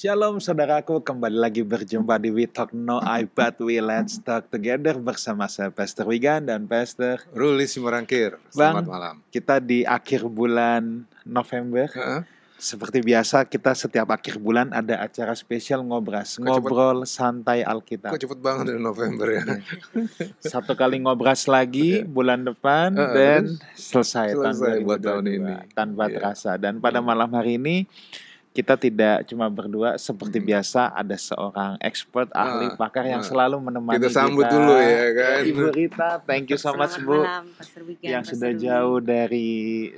Shalom saudaraku, kembali lagi berjumpa di We Talk No I But We Let's Talk Together bersama saya Pastor Wigan dan Pastor Ruli Simorangkir. Bang, Selamat malam. kita di akhir bulan November. Seperti biasa kita setiap akhir bulan ada acara spesial ngobrol santai Alkitab. Kok cepet banget dari November ya? Satu kali ngobras lagi bulan depan dan selesai tahun 2022 buat tahun ini tanpa terasa. Dan pada malam hari ini kita tidak cuma berdua, seperti biasa ada seorang expert, ahli, pakar yang selalu menemani kita. Kita sambut dulu ya kan. Ibu Rita, thank you so much Bu. Malam, Pastor Wigan, yang sudah jauh dari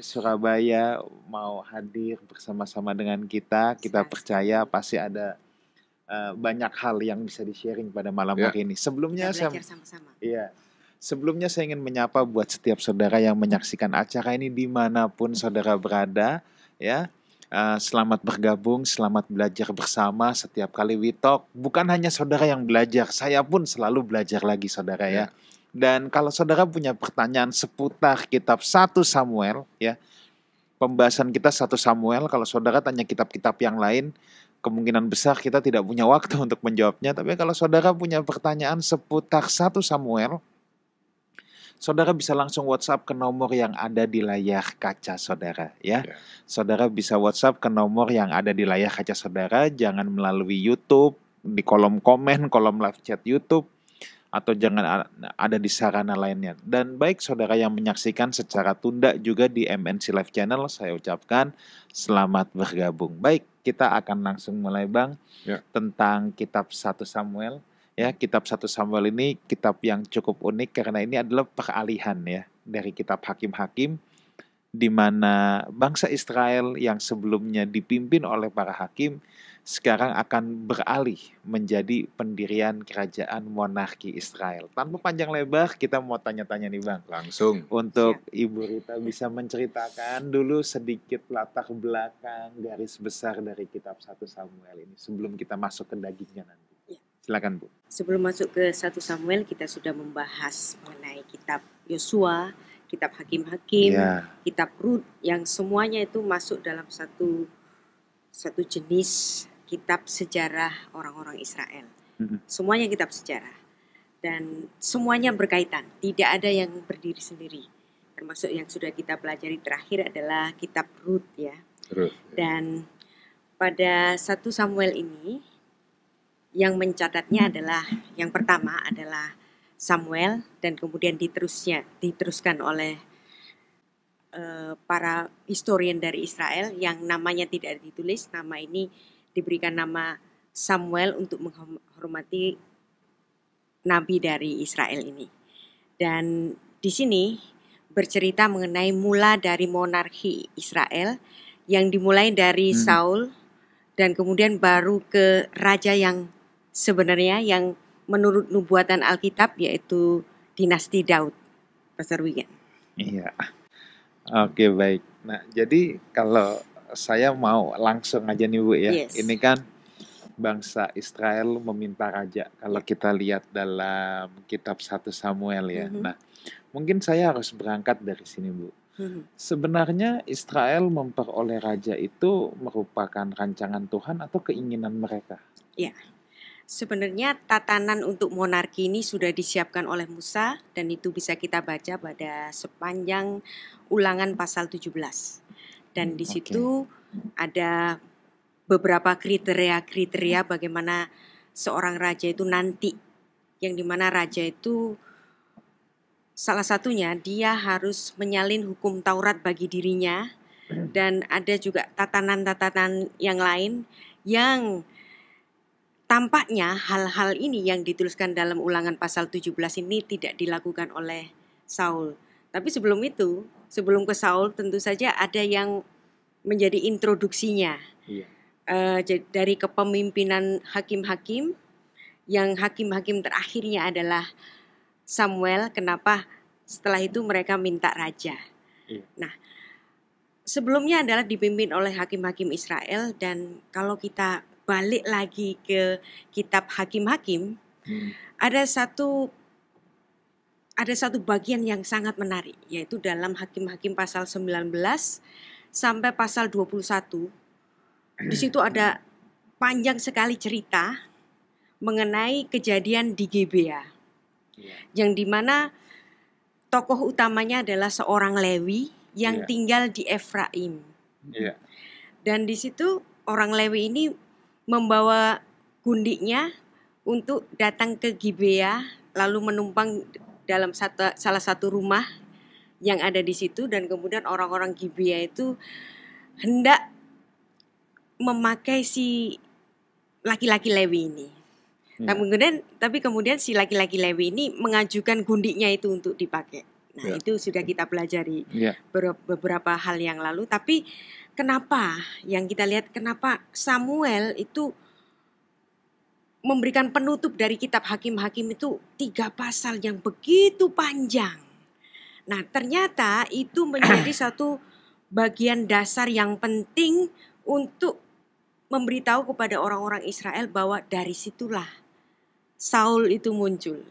Surabaya mau hadir bersama-sama dengan kita. Kita percaya pasti ada banyak hal yang bisa di-sharing pada malam hari ini. Sebelumnya Sebelumnya saya ingin menyapa buat setiap saudara yang menyaksikan acara ini dimanapun saudara berada, ya. Selamat bergabung, selamat belajar bersama setiap kali We Talk. Bukan hanya saudara yang belajar, saya pun selalu belajar lagi saudara ya. Dan kalau saudara punya pertanyaan seputar kitab 1 Samuel ya, pembahasan kita 1 Samuel, kalau saudara tanya kitab-kitab yang lain, kemungkinan besar kita tidak punya waktu untuk menjawabnya. Tapi kalau saudara punya pertanyaan seputar 1 Samuel, saudara bisa langsung WhatsApp ke nomor yang ada di layar kaca saudara ya. Saudara bisa WhatsApp ke nomor yang ada di layar kaca saudara, jangan melalui YouTube, di kolom komen, kolom live chat YouTube, atau jangan ada di sarana lainnya. Dan baik saudara yang menyaksikan secara tunda juga di MNC Live Channel, saya ucapkan selamat bergabung. Baik, kita akan langsung mulai Bang tentang kitab 1 Samuel. Ya, kitab 1 Samuel ini kitab yang cukup unik karena ini adalah peralihan ya dari kitab Hakim-Hakim, di mana bangsa Israel yang sebelumnya dipimpin oleh para hakim sekarang akan beralih menjadi pendirian kerajaan monarki Israel. Tanpa panjang lebar, kita mau tanya-tanya nih Bang. Langsung. Untuk Ibu Rita bisa menceritakan dulu sedikit latar belakang garis besar dari kitab 1 Samuel ini sebelum kita masuk ke dagingnya nanti. Silakan Bu. Sebelum masuk ke 1 Samuel, kita sudah membahas mengenai kitab Yosua, kitab Hakim-Hakim, kitab Rut, yang semuanya itu masuk dalam satu jenis kitab sejarah orang-orang Israel. Semuanya kitab sejarah. Dan semuanya berkaitan, tidak ada yang berdiri sendiri. Termasuk yang sudah kita pelajari terakhir adalah kitab Rut ya. Dan pada 1 Samuel ini, yang mencatatnya adalah, yang pertama adalah Samuel, dan kemudian diteruskan oleh para historian dari Israel yang namanya tidak ditulis. Nama ini diberikan nama Samuel untuk menghormati nabi dari Israel ini. Dan di sini bercerita mengenai mula dari monarki Israel yang dimulai dari Saul dan kemudian baru ke raja yang sebenarnya yang menurut nubuatan Alkitab yaitu dinasti Daud, Pastor Wigan. Iya. Oke, baik. Nah, jadi kalau saya mau langsung aja nih Bu ya. Ini kan bangsa Israel meminta raja. Kalau kita lihat dalam kitab 1 Samuel ya. Nah, mungkin saya harus berangkat dari sini Bu. Sebenarnya Israel memperoleh raja itu merupakan rancangan Tuhan atau keinginan mereka? Ya. Sebenarnya tatanan untuk monarki ini sudah disiapkan oleh Musa, dan itu bisa kita baca pada sepanjang Ulangan pasal 17. Dan di situ ada beberapa kriteria bagaimana seorang raja itu nanti, yang dimana raja itu salah satunya dia harus menyalin hukum Taurat bagi dirinya, dan ada juga tatanan-tatanan yang lain yang tampaknya hal-hal ini yang dituliskan dalam Ulangan pasal 17 ini tidak dilakukan oleh Saul. Tapi sebelum itu, sebelum ke Saul tentu saja ada yang menjadi introduksinya. Dari kepemimpinan hakim-hakim, yang hakim-hakim terakhirnya adalah Samuel. Kenapa setelah itu mereka minta raja? Nah, sebelumnya adalah dipimpin oleh hakim-hakim Israel, dan kalau kita balik lagi ke kitab Hakim-Hakim, ada satu bagian yang sangat menarik, yaitu dalam Hakim-Hakim pasal 19 sampai pasal 21. Di situ ada panjang sekali cerita mengenai kejadian di Gibea, yang dimana tokoh utamanya adalah seorang Lewi yang tinggal di Efraim. Dan di situ orang Lewi ini membawa gundiknya untuk datang ke Gibea, lalu menumpang dalam salah satu rumah yang ada di situ, dan kemudian orang-orang Gibea itu hendak memakai si laki-laki Lewi ini. Tapi kemudian si laki-laki Lewi ini mengajukan gundiknya itu untuk dipakai. Nah, itu sudah kita pelajari beberapa hal yang lalu. Tapi kenapa yang kita lihat, kenapa Samuel itu memberikan penutup dari kitab Hakim-Hakim itu 3 pasal yang begitu panjang. Nah, ternyata itu menjadi satu bagian dasar yang penting untuk memberitahu kepada orang-orang Israel bahwa dari situlah Saul itu muncul.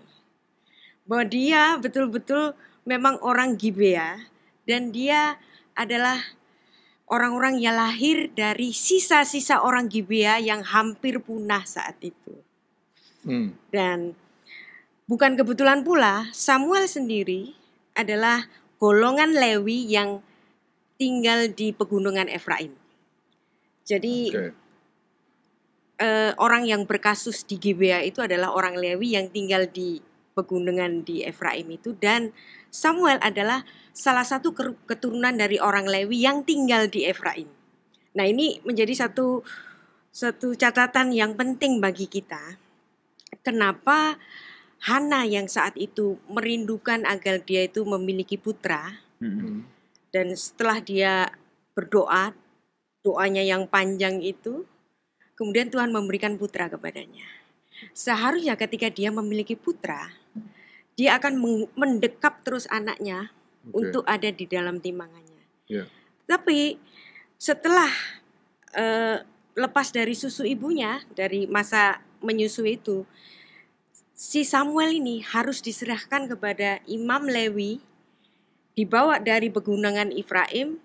Bahwa dia betul-betul memang orang Gibea, dan dia adalah orang-orang yang lahir dari sisa-sisa orang Gibea yang hampir punah saat itu. Dan bukan kebetulan pula Samuel sendiri adalah golongan Lewi yang tinggal di pegunungan Efraim. Jadi orang yang berkasus di Gibea itu adalah orang Lewi yang tinggal di pegunungan di Efraim itu, dan Samuel adalah salah satu keturunan dari orang Lewi yang tinggal di Efraim. Nah, ini menjadi satu catatan yang penting bagi kita. Kenapa Hana yang saat itu merindukan agar dia itu memiliki putra, dan setelah dia berdoa, doanya yang panjang itu, kemudian Tuhan memberikan putra kepadanya. Seharusnya ketika dia memiliki putra, dia akan mendekap terus anaknya untuk ada di dalam timbangannya. Tapi setelah lepas dari susu ibunya, dari masa menyusui itu, si Samuel ini harus diserahkan kepada Imam Lewi, dibawa dari pegunungan Efraim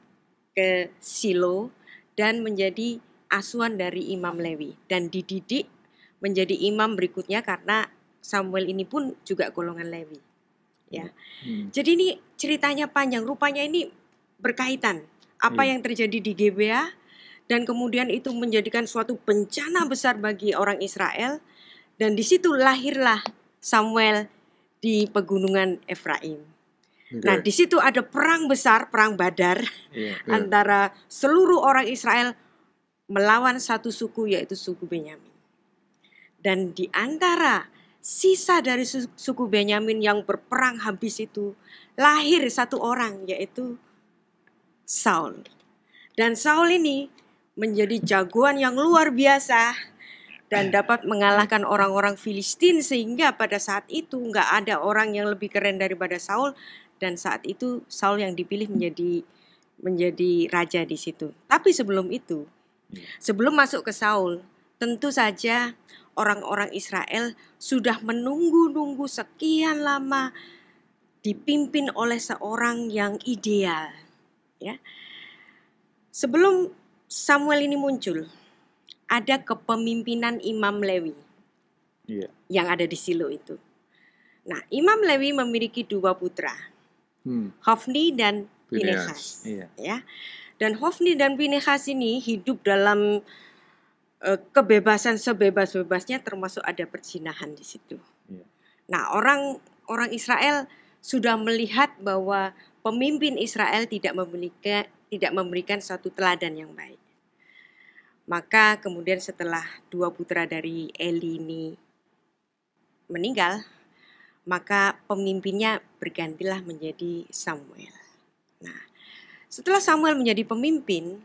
ke Silo dan menjadi asuhan dari Imam Lewi, dan dididik menjadi imam berikutnya karena Samuel ini pun juga golongan Lewi. Jadi ini ceritanya panjang, rupanya ini berkaitan apa yang terjadi di Gibea, dan kemudian itu menjadikan suatu bencana besar bagi orang Israel, dan di situ lahirlah Samuel di pegunungan Efraim. Nah, di situ ada perang besar, perang Badar antara seluruh orang Israel melawan satu suku, yaitu suku Benyamin. Dan di antara sisa dari suku Benyamin yang berperang habis itu, lahir satu orang, yaitu Saul. Dan Saul ini menjadi jagoan yang luar biasa dan dapat mengalahkan orang-orang Filistin, sehingga pada saat itu nggak ada orang yang lebih keren daripada Saul. Dan saat itu Saul yang dipilih menjadi raja di situ. Tapi sebelum itu, sebelum masuk ke Saul, tentu saja orang-orang Israel sudah menunggu-nunggu sekian lama dipimpin oleh seorang yang ideal. Sebelum Samuel ini muncul, ada kepemimpinan Imam Lewi yang ada di Silo itu. Nah, Imam Lewi memiliki 2 putra, Hofni dan Pinehas. Dan Hofni dan Pinehas ini hidup dalam kebebasan sebebas-bebasnya, termasuk ada perzinahan di situ. Nah, orang Israel sudah melihat bahwa pemimpin Israel tidak memberikan satu teladan yang baik. Maka kemudian setelah 2 putra dari Eli ini meninggal, maka pemimpinnya bergantilah menjadi Samuel. Nah, setelah Samuel menjadi pemimpin,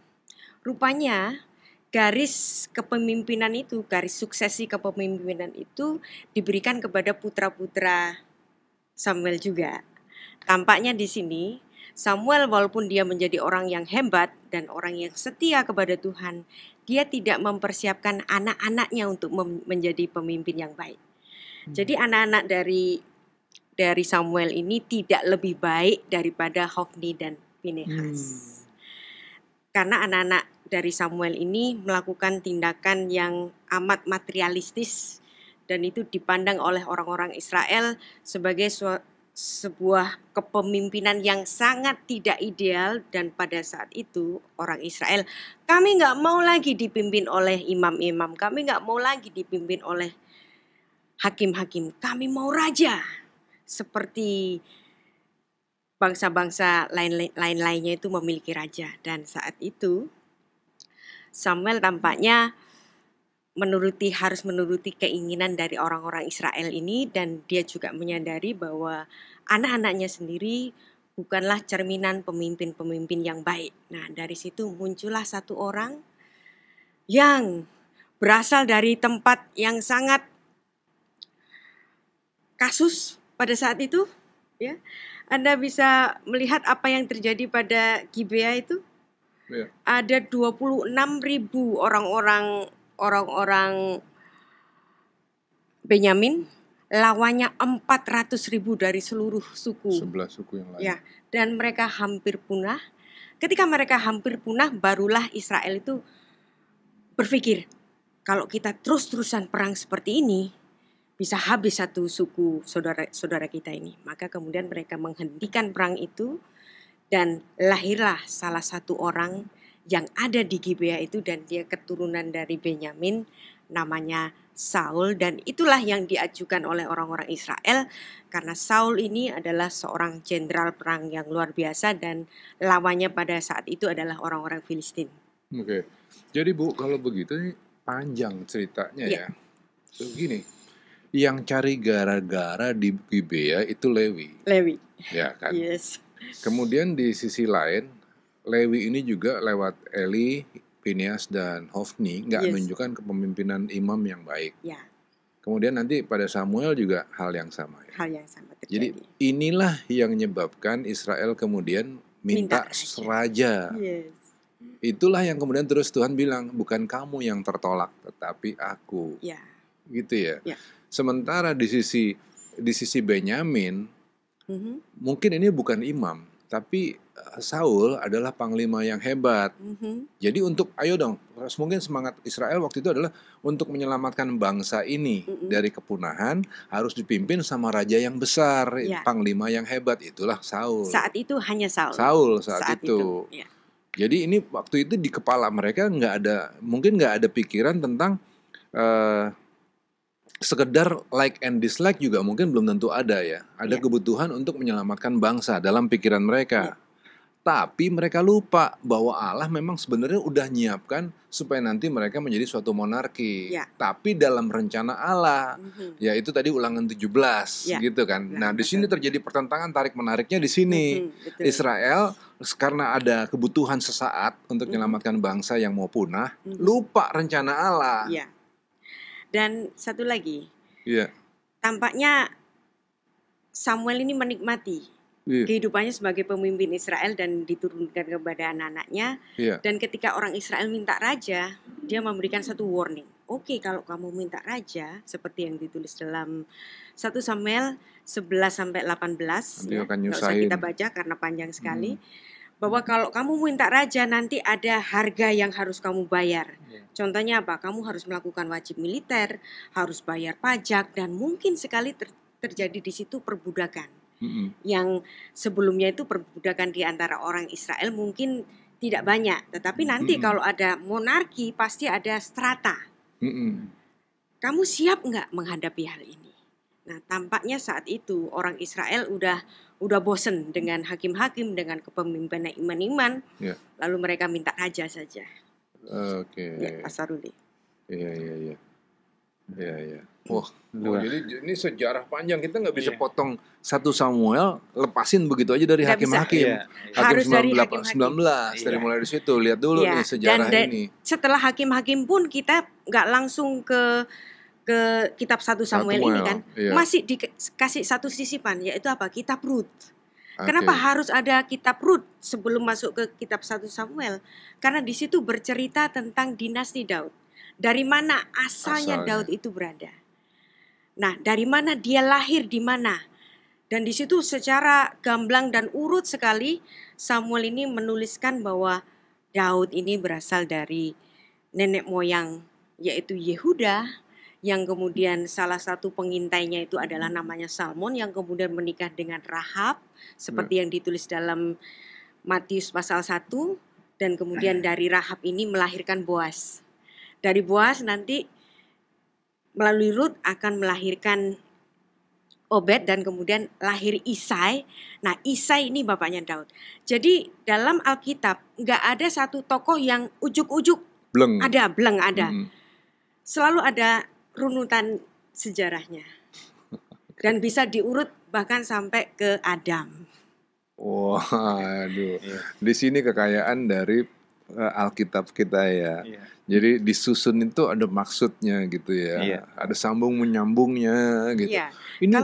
rupanya garis kepemimpinan itu, garis suksesi kepemimpinan itu diberikan kepada putra-putra Samuel juga. Tampaknya di sini Samuel, walaupun dia menjadi orang yang hebat dan orang yang setia kepada Tuhan, dia tidak mempersiapkan anak-anaknya untuk menjadi pemimpin yang baik. Jadi anak-anak dari Samuel ini tidak lebih baik daripada Hofni dan Pinehas. Karena anak-anak dari Samuel ini melakukan tindakan yang amat materialistis dan itu dipandang oleh orang-orang Israel sebagai sebuah kepemimpinan yang sangat tidak ideal. Dan pada saat itu orang Israel, kami nggak mau lagi dipimpin oleh imam-imam, kami nggak mau lagi dipimpin oleh hakim-hakim, kami mau raja seperti bangsa-bangsa lain-lainnya itu memiliki raja. Dan saat itu Samuel tampaknya harus menuruti keinginan dari orang-orang Israel ini, dan dia juga menyadari bahwa anak-anaknya sendiri bukanlah cerminan pemimpin-pemimpin yang baik. Nah, dari situ muncullah satu orang yang berasal dari tempat yang sangat kasus pada saat itu, ya. Anda bisa melihat apa yang terjadi pada Gibea itu. Ya. Ada 26.000 orang-orang Benyamin, lawannya 400.000 dari seluruh suku. 11 suku yang lain. Ya, dan mereka hampir punah. Ketika mereka hampir punah, barulah Israel itu berpikir, kalau kita terus-terusan perang seperti ini, bisa habis satu suku saudara kita ini. Maka kemudian mereka menghentikan perang itu dan lahirlah salah satu orang yang ada di Gibea itu, dan dia keturunan dari Benyamin, namanya Saul. Dan itulah yang diajukan oleh orang-orang Israel karena Saul ini adalah seorang jenderal perang yang luar biasa dan lawannya pada saat itu adalah orang-orang Filistin. Oke. Jadi Bu, kalau begitu ini panjang ceritanya ya. Begini. Yang cari gara-gara di Gibea itu Lewi. Ya kan? Yes. Kemudian di sisi lain, Lewi ini juga lewat Eli, Phinehas, dan Hofni nggak menunjukkan kepemimpinan imam yang baik. Ya. Kemudian nanti pada Samuel juga hal yang sama. Ya? Hal yang sama terjadi. Jadi inilah yang menyebabkan Israel kemudian minta raja. Yes. Itulah yang kemudian terus Tuhan bilang, bukan kamu yang tertolak, tetapi aku. Ya. Gitu ya. Ya. Sementara di sisi Benyamin, mungkin ini bukan imam, tapi Saul adalah panglima yang hebat. Jadi ayo dong, mungkin semangat Israel waktu itu adalah untuk menyelamatkan bangsa ini dari kepunahan, harus dipimpin sama raja yang besar, panglima yang hebat, itulah Saul. Saat itu hanya Saul. Saat itu. Ya. Jadi ini waktu itu di kepala mereka mungkin nggak ada pikiran tentang sekedar like and dislike juga mungkin belum tentu ada ya. Ada kebutuhan untuk menyelamatkan bangsa dalam pikiran mereka. Tapi mereka lupa bahwa Allah memang sebenarnya udah nyiapkan supaya nanti mereka menjadi suatu monarki. Tapi dalam rencana Allah, yaitu tadi Ulangan 17 gitu kan. Nah, di sini terjadi pertentangan tarik-menariknya di sini. Israel karena ada kebutuhan sesaat untuk menyelamatkan bangsa yang mau punah, lupa rencana Allah. Dan satu lagi, tampaknya Samuel ini menikmati kehidupannya sebagai pemimpin Israel dan diturunkan kepada anak-anaknya. Dan ketika orang Israel minta raja, dia memberikan satu warning. Oke, kalau kamu minta raja, seperti yang ditulis dalam 1 Samuel 11-18, nggak usah kita baca karena panjang sekali. Bahwa kalau kamu minta raja nanti ada harga yang harus kamu bayar. Contohnya apa? Kamu harus melakukan wajib militer, harus bayar pajak, dan mungkin sekali terjadi di situ perbudakan. Yang sebelumnya itu perbudakan di antara orang Israel mungkin tidak banyak, tetapi nanti kalau ada monarki pasti ada strata. Kamu siap nggak menghadapi hal ini? Nah, tampaknya saat itu orang Israel udah bosen dengan hakim-hakim, dengan kepemimpinan iman-iman, lalu mereka minta raja saja. Oke. Ya, Pak Saruli. Iya. Wah, jadi ini sejarah panjang, kita nggak bisa potong 1 Samuel, lepasin begitu aja dari hakim-hakim. Harus dari 19 dari mulai dari situ, lihat dulu nih sejarah ini. Setelah hakim-hakim pun kita nggak langsung ke kitab 1 Samuel ini kan, masih dikasih satu sisipan, yaitu apa? Kitab Rut. Kenapa harus ada kitab Rut sebelum masuk ke kitab 1 Samuel? Karena di situ bercerita tentang dinasti Daud. Dari mana asalnya Daud itu berada. Nah, dari mana dia lahir di mana. Dan di situ secara gamblang dan urut sekali Samuel ini menuliskan bahwa Daud ini berasal dari nenek moyang yaitu Yehuda, yang kemudian salah satu pengintainya itu adalah namanya Salmon, yang kemudian menikah dengan Rahab seperti yang ditulis dalam Matius pasal 1, dan kemudian dari Rahab ini melahirkan Boaz. Dari Boaz nanti melalui Rut akan melahirkan Obed, dan kemudian lahir Isai. Nah, Isai ini bapaknya Daud. Jadi dalam Alkitab nggak ada satu tokoh yang ujuk-ujuk Bleng. bleng ada. Mm-mm. Selalu ada runutan sejarahnya. Dan bisa diurut bahkan sampai ke Adam. Waduh, Iya. di sini kekayaan dari Alkitab kita ya. Iya. Jadi disusun itu ada maksudnya gitu ya. Iya. Ada sambung menyambungnya gitu. Iya. Ini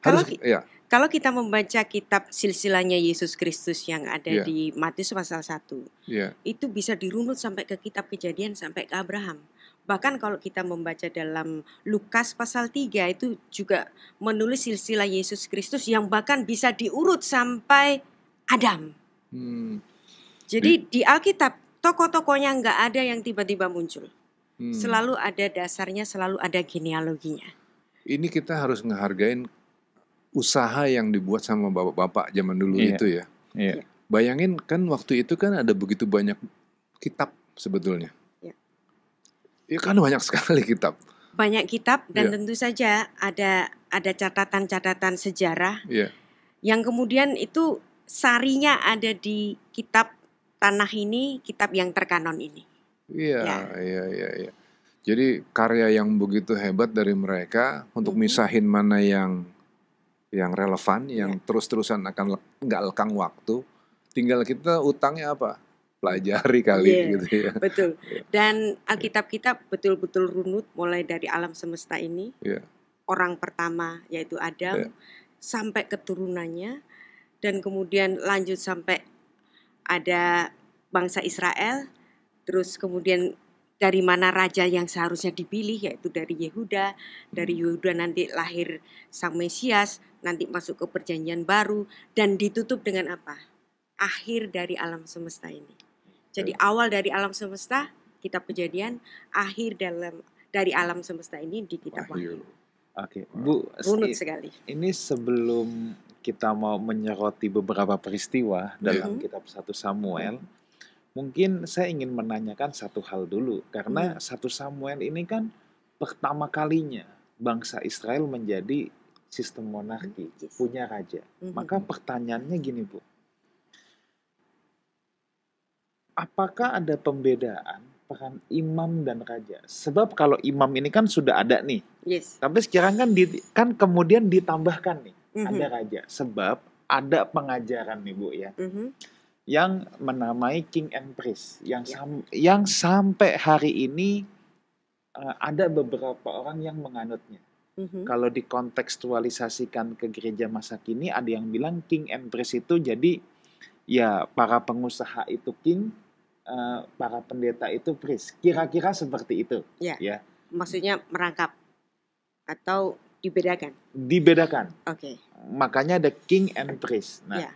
Kalau harus ya. Kalau kita membaca kitab silsilahnya Yesus Kristus yang ada Iya. di Matius pasal 1, Ya. itu bisa dirunut sampai ke kitab Kejadian sampai ke Abraham. Bahkan kalau kita membaca dalam Lukas pasal 3 itu juga menulis silsilah Yesus Kristus yang bahkan bisa diurut sampai Adam. Hmm. Jadi di Alkitab tokoh-tokohnya nggak ada yang tiba-tiba muncul. Hmm. Selalu ada dasarnya, selalu ada genealoginya. Ini kita harus ngehargain usaha yang dibuat sama bapak-bapak zaman dulu Iya. itu ya. Iya. Bayangin kan waktu itu kan ada begitu banyak kitab sebetulnya. Iya. Ya kan banyak sekali kitab. Banyak kitab dan Iya. tentu saja ada catatan-catatan sejarah Iya. yang kemudian itu sarinya ada di kitab Tanakh ini, kitab yang terkanon ini. Iya, Ya. iya. Jadi karya yang begitu hebat dari mereka untuk misahin mana yang relevan, yang terus-terusan akan nggak lekang waktu. Tinggal kita utangnya apa? Pelajari kali Iya, gitu ya. betul. Iya. Dan Alkitab kita betul-betul runut mulai dari alam semesta ini. Iya. Orang pertama yaitu Adam, Iya. sampai keturunannya, dan kemudian lanjut sampai ada bangsa Israel, terus kemudian dari mana raja yang seharusnya dipilih yaitu dari Yehuda. Dari Yehuda nanti lahir Sang Mesias, nanti masuk ke perjanjian baru, dan ditutup dengan apa? Akhir dari alam semesta ini. Jadi awal dari alam semesta kitab Kejadian, akhir dari alam semesta ini di kitab Wahyu. Wahyu. Oke, Bu, Runut sekali. ini sebelum kita mau menyoroti beberapa peristiwa dalam kitab 1 Samuel, mungkin saya ingin menanyakan satu hal dulu, karena 1 Samuel ini kan pertama kalinya bangsa Israel menjadi sistem monarki, Yes. punya raja. Maka pertanyaannya gini, Bu. Apakah ada pembedaan peran imam dan raja? Sebab kalau imam ini kan sudah ada nih, Yes. tapi sekarang kan kemudian ditambahkan nih, Mhm. ada raja. Sebab ada pengajaran nih, Bu ya, yang menamai king and priest, yang sampai hari ini ada beberapa orang yang menganutnya. Kalau dikontekstualisasikan ke gereja masa kini, ada yang bilang king and priest itu jadi ya para pengusaha itu king, para pendeta itu priest. Kira-kira seperti itu. Ya. Ya. Maksudnya merangkap atau dibedakan? Dibedakan. Oke. Makanya ada king and priest. Nah, Ya.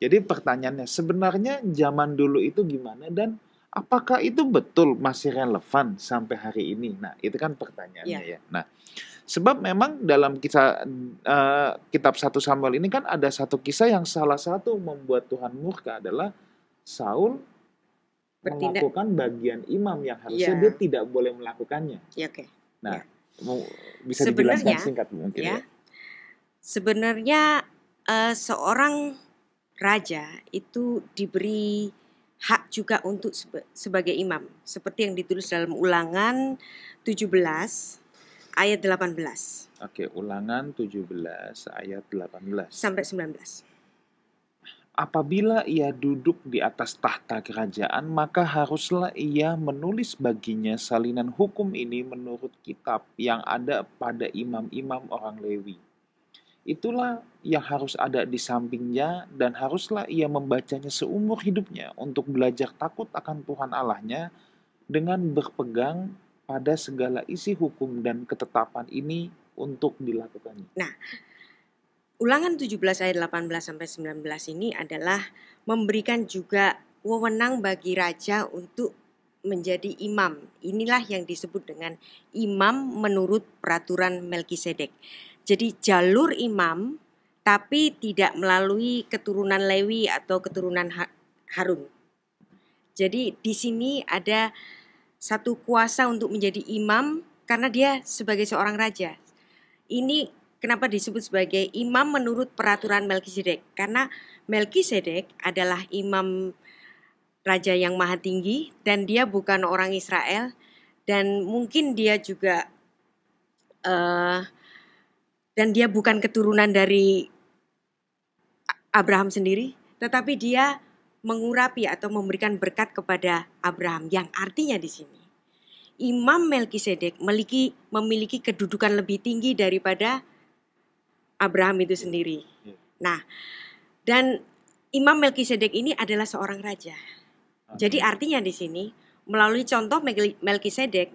jadi pertanyaannya sebenarnya zaman dulu itu gimana dan apakah itu betul masih relevan sampai hari ini? Nah, itu kan pertanyaannya ya. Nah, sebab memang dalam kisah kitab 1 Samuel ini kan ada satu kisah yang salah satu membuat Tuhan murka adalah Saul melakukan bagian imam yang harusnya dia tidak boleh melakukannya. Ya, oke. Nah, bisa dijelaskan singkat mungkin ya. Sebenarnya seorang raja itu diberi hak juga untuk sebagai imam, seperti yang ditulis dalam Ulangan 17 ayat 18. Oke, Ulangan 17 ayat 18 sampai 19. Apabila ia duduk di atas tahta kerajaan, maka haruslah ia menulis baginya salinan hukum ini menurut kitab yang ada pada imam-imam orang Lewi. Itulah yang harus ada di sampingnya dan haruslah ia membacanya seumur hidupnya untuk belajar takut akan Tuhan Allahnya dengan berpegang pada segala isi hukum dan ketetapan ini untuk dilakukannya. Nah, Ulangan 17 ayat 18 sampai 19 ini adalah memberikan juga wewenang bagi raja untuk menjadi imam. Inilah yang disebut dengan imam menurut peraturan Melkisedek. Jadi jalur imam tapi tidak melalui keturunan Lewi atau keturunan Harun. Jadi di sini ada satu kuasa untuk menjadi imam karena dia sebagai seorang raja. Ini kenapa disebut sebagai imam menurut peraturan Melkisedek? Karena Melkisedek adalah imam raja yang maha tinggi dan dia bukan orang Israel dan mungkin dia juga dan dia bukan keturunan dari Abraham sendiri, tetapi dia mengurapi atau memberikan berkat kepada Abraham, yang artinya di sini Imam Melkisedek memiliki kedudukan lebih tinggi daripada Abraham itu sendiri. Nah, dan Imam Melkisedek ini adalah seorang raja. Jadi artinya di sini melalui contoh Melkisedek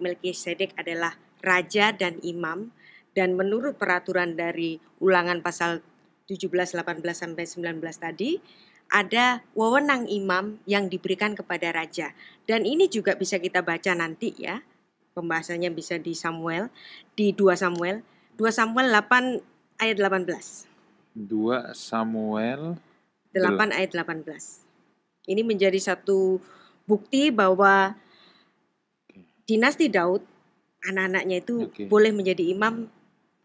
adalah raja dan imam, dan menurut peraturan dari Ulangan pasal 17, 18 sampai 19 tadi ada wewenang imam yang diberikan kepada raja. Dan ini juga bisa kita baca nanti ya. Pembahasannya bisa di 2 Samuel 8 ayat 18. 2 Samuel 8 ayat 18. Ini menjadi satu bukti bahwa dinasti Daud, anak-anaknya itu boleh menjadi imam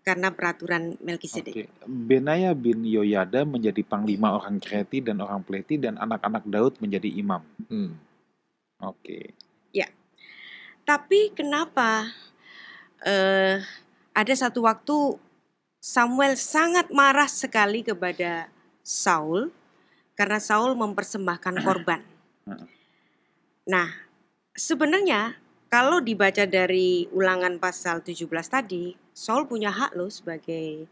karena peraturan Melkisedek. Benaya bin Yoyada menjadi panglima orang Kreti dan orang Pleti, dan anak-anak Daud menjadi imam. Ya, tapi kenapa ada satu waktu Samuel sangat marah sekali kepada Saul karena Saul mempersembahkan korban. Nah, sebenarnya kalau dibaca dari Ulangan pasal 17 tadi, Saul punya hak loh sebagai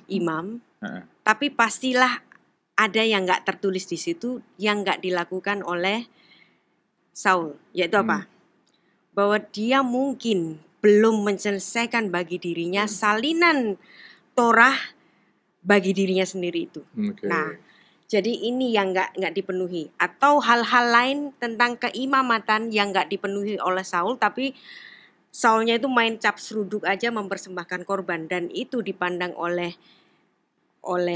imam. Tapi pastilah ada yang nggak tertulis di situ, yang nggak dilakukan oleh Saul, yaitu apa? Bahwa dia mungkin belum menyelesaikan bagi dirinya salinan Torah bagi dirinya sendiri itu. Nah, jadi ini yang nggak dipenuhi, atau hal-hal lain tentang keimamatan yang nggak dipenuhi oleh Saul, tapi Saulnya itu main cap seruduk aja mempersembahkan korban, dan itu dipandang oleh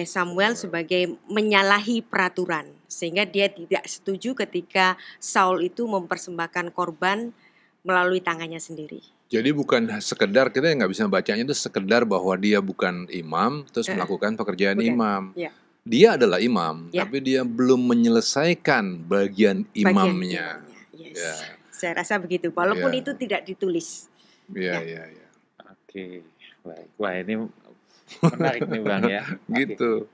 Samuel sebagai menyalahi peraturan, sehingga dia tidak setuju ketika Saul itu mempersembahkan korban melalui tangannya sendiri. Jadi bukan sekedar, kita nggak bisa bacanya itu sekedar bahwa dia bukan imam terus melakukan pekerjaan imam. Dia adalah imam, tapi dia belum menyelesaikan bagian imamnya. Yes. Saya rasa begitu, walaupun itu tidak ditulis. Iya. Oke, baik. Wah, ini menarik nih Bang ya. Gitu.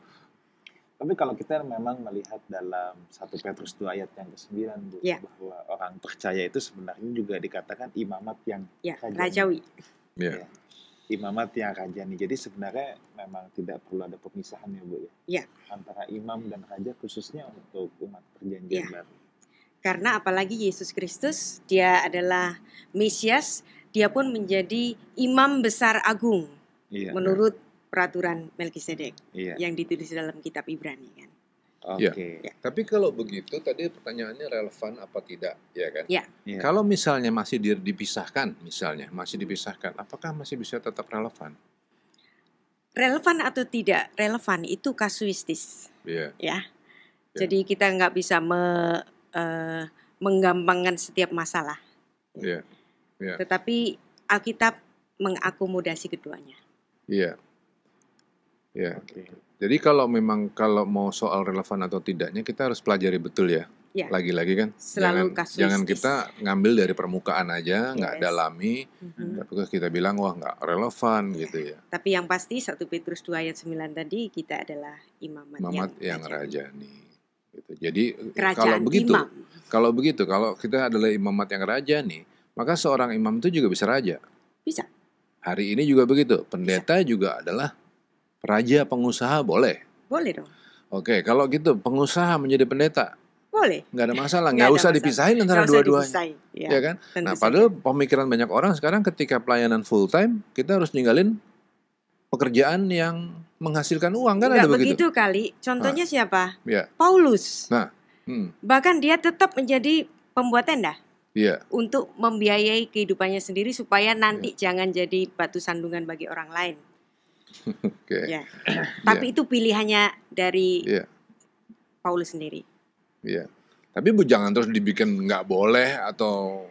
Tapi kalau kita memang melihat dalam 1 Petrus 2 ayat yang ke-9 Bu, bahwa orang percaya itu sebenarnya juga dikatakan imamat yang rajawi. Ya. Imamat yang rajani. Jadi sebenarnya memang tidak perlu ada pemisahan ya Bu ya. Antara imam dan raja, khususnya untuk umat perjanjian baru. Karena apalagi Yesus Kristus, dia adalah Mesias, dia pun menjadi imam besar agung menurut peraturan Melkisedek yang ditulis dalam kitab Ibrani kan. Tapi kalau begitu tadi pertanyaannya relevan apa tidak, ya kan? Kalau misalnya masih dipisahkan, apakah masih bisa tetap relevan? Relevan atau tidak relevan itu kasuistis, Jadi kita nggak bisa menggampangkan setiap masalah. Tetapi Alkitab mengakomodasi keduanya. Jadi kalau mau soal relevan atau tidaknya kita harus pelajari betul ya. Lagi-lagi kan, jangan kita ngambil dari permukaan aja, nggak dalami, tapi kita bilang wah nggak relevan gitu ya. Tapi yang pasti 1 Petrus 2 ayat 9 tadi, kita adalah imamat yang rajani. Gitu. Jadi kerajaan kalau kita adalah imamat yang rajani, maka seorang imam itu juga bisa raja. Bisa. Hari ini juga begitu. Pendeta juga adalah raja, pengusaha, boleh. Boleh dong. Oke, kalau gitu pengusaha menjadi pendeta boleh. Nggak ada masalah, nggak usah dipisahin antara dua-duanya. Ya kan? Nah, padahal pemikiran banyak orang sekarang ketika pelayanan full time, kita harus ninggalin pekerjaan yang menghasilkan uang, kan? Ada begitu kali. Contohnya siapa? Ya. Paulus. Nah, Bahkan dia tetap menjadi pembuat tenda Iya. untuk membiayai kehidupannya sendiri supaya nanti jangan jadi batu sandungan bagi orang lain. Oke. Ya. Tapi itu pilihannya dari Iya. Paulus sendiri. Iya. Tapi Bu jangan terus dibikin nggak boleh atau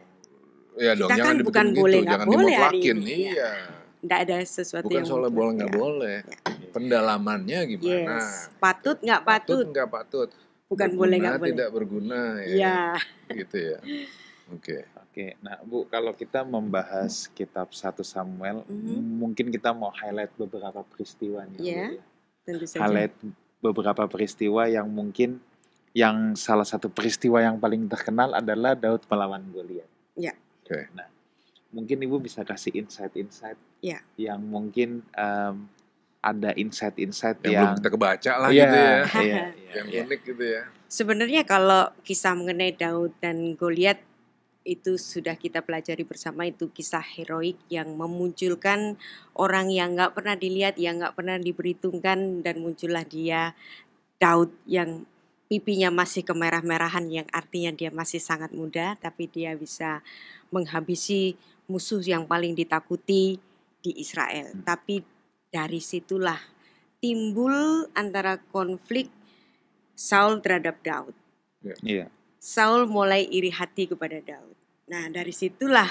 ya dong, Kita jangan kan dibikin bukan gitu, boleh nggak jangan boleh hari dimutlakin. ini. Iya. Tidak ada sesuatu Bukan yang soalnya mutlak, boleh nggak ya. boleh. Pendalamannya gimana? Yes. Patut nggak patut. Nggak patut. Bukan Berguna, boleh nggak boleh. tidak berguna ya. Ya. Gitu ya. Oke. Oke, nah Bu, kalau kita membahas kitab 1 Samuel, mungkin kita mau highlight beberapa peristiwa nih, Ya, Bu, ya. tentu saja. Highlight beberapa peristiwa yang mungkin yang salah satu peristiwa yang paling terkenal adalah Daud melawan Goliat. Ya. Oke. Nah, mungkin Ibu bisa kasih insight-insight Ya. yang mungkin ada insight-insight Yang belum yang kita kebaca lah Iya, gitu ya. iya, Yang iya. unik gitu ya. Sebenarnya kalau kisah mengenai Daud dan Goliat itu sudah kita pelajari bersama, itu kisah heroik yang memunculkan orang yang nggak pernah dilihat, yang nggak pernah diperhitungkan, dan muncullah dia Daud yang pipinya masih kemerah-merahan, yang artinya dia masih sangat muda, tapi dia bisa menghabisi musuh yang paling ditakuti di Israel. Tapi dari situlah timbul antara konflik Saul terhadap Daud. Iya. Saul mulai iri hati kepada Daud. Nah, dari situlah,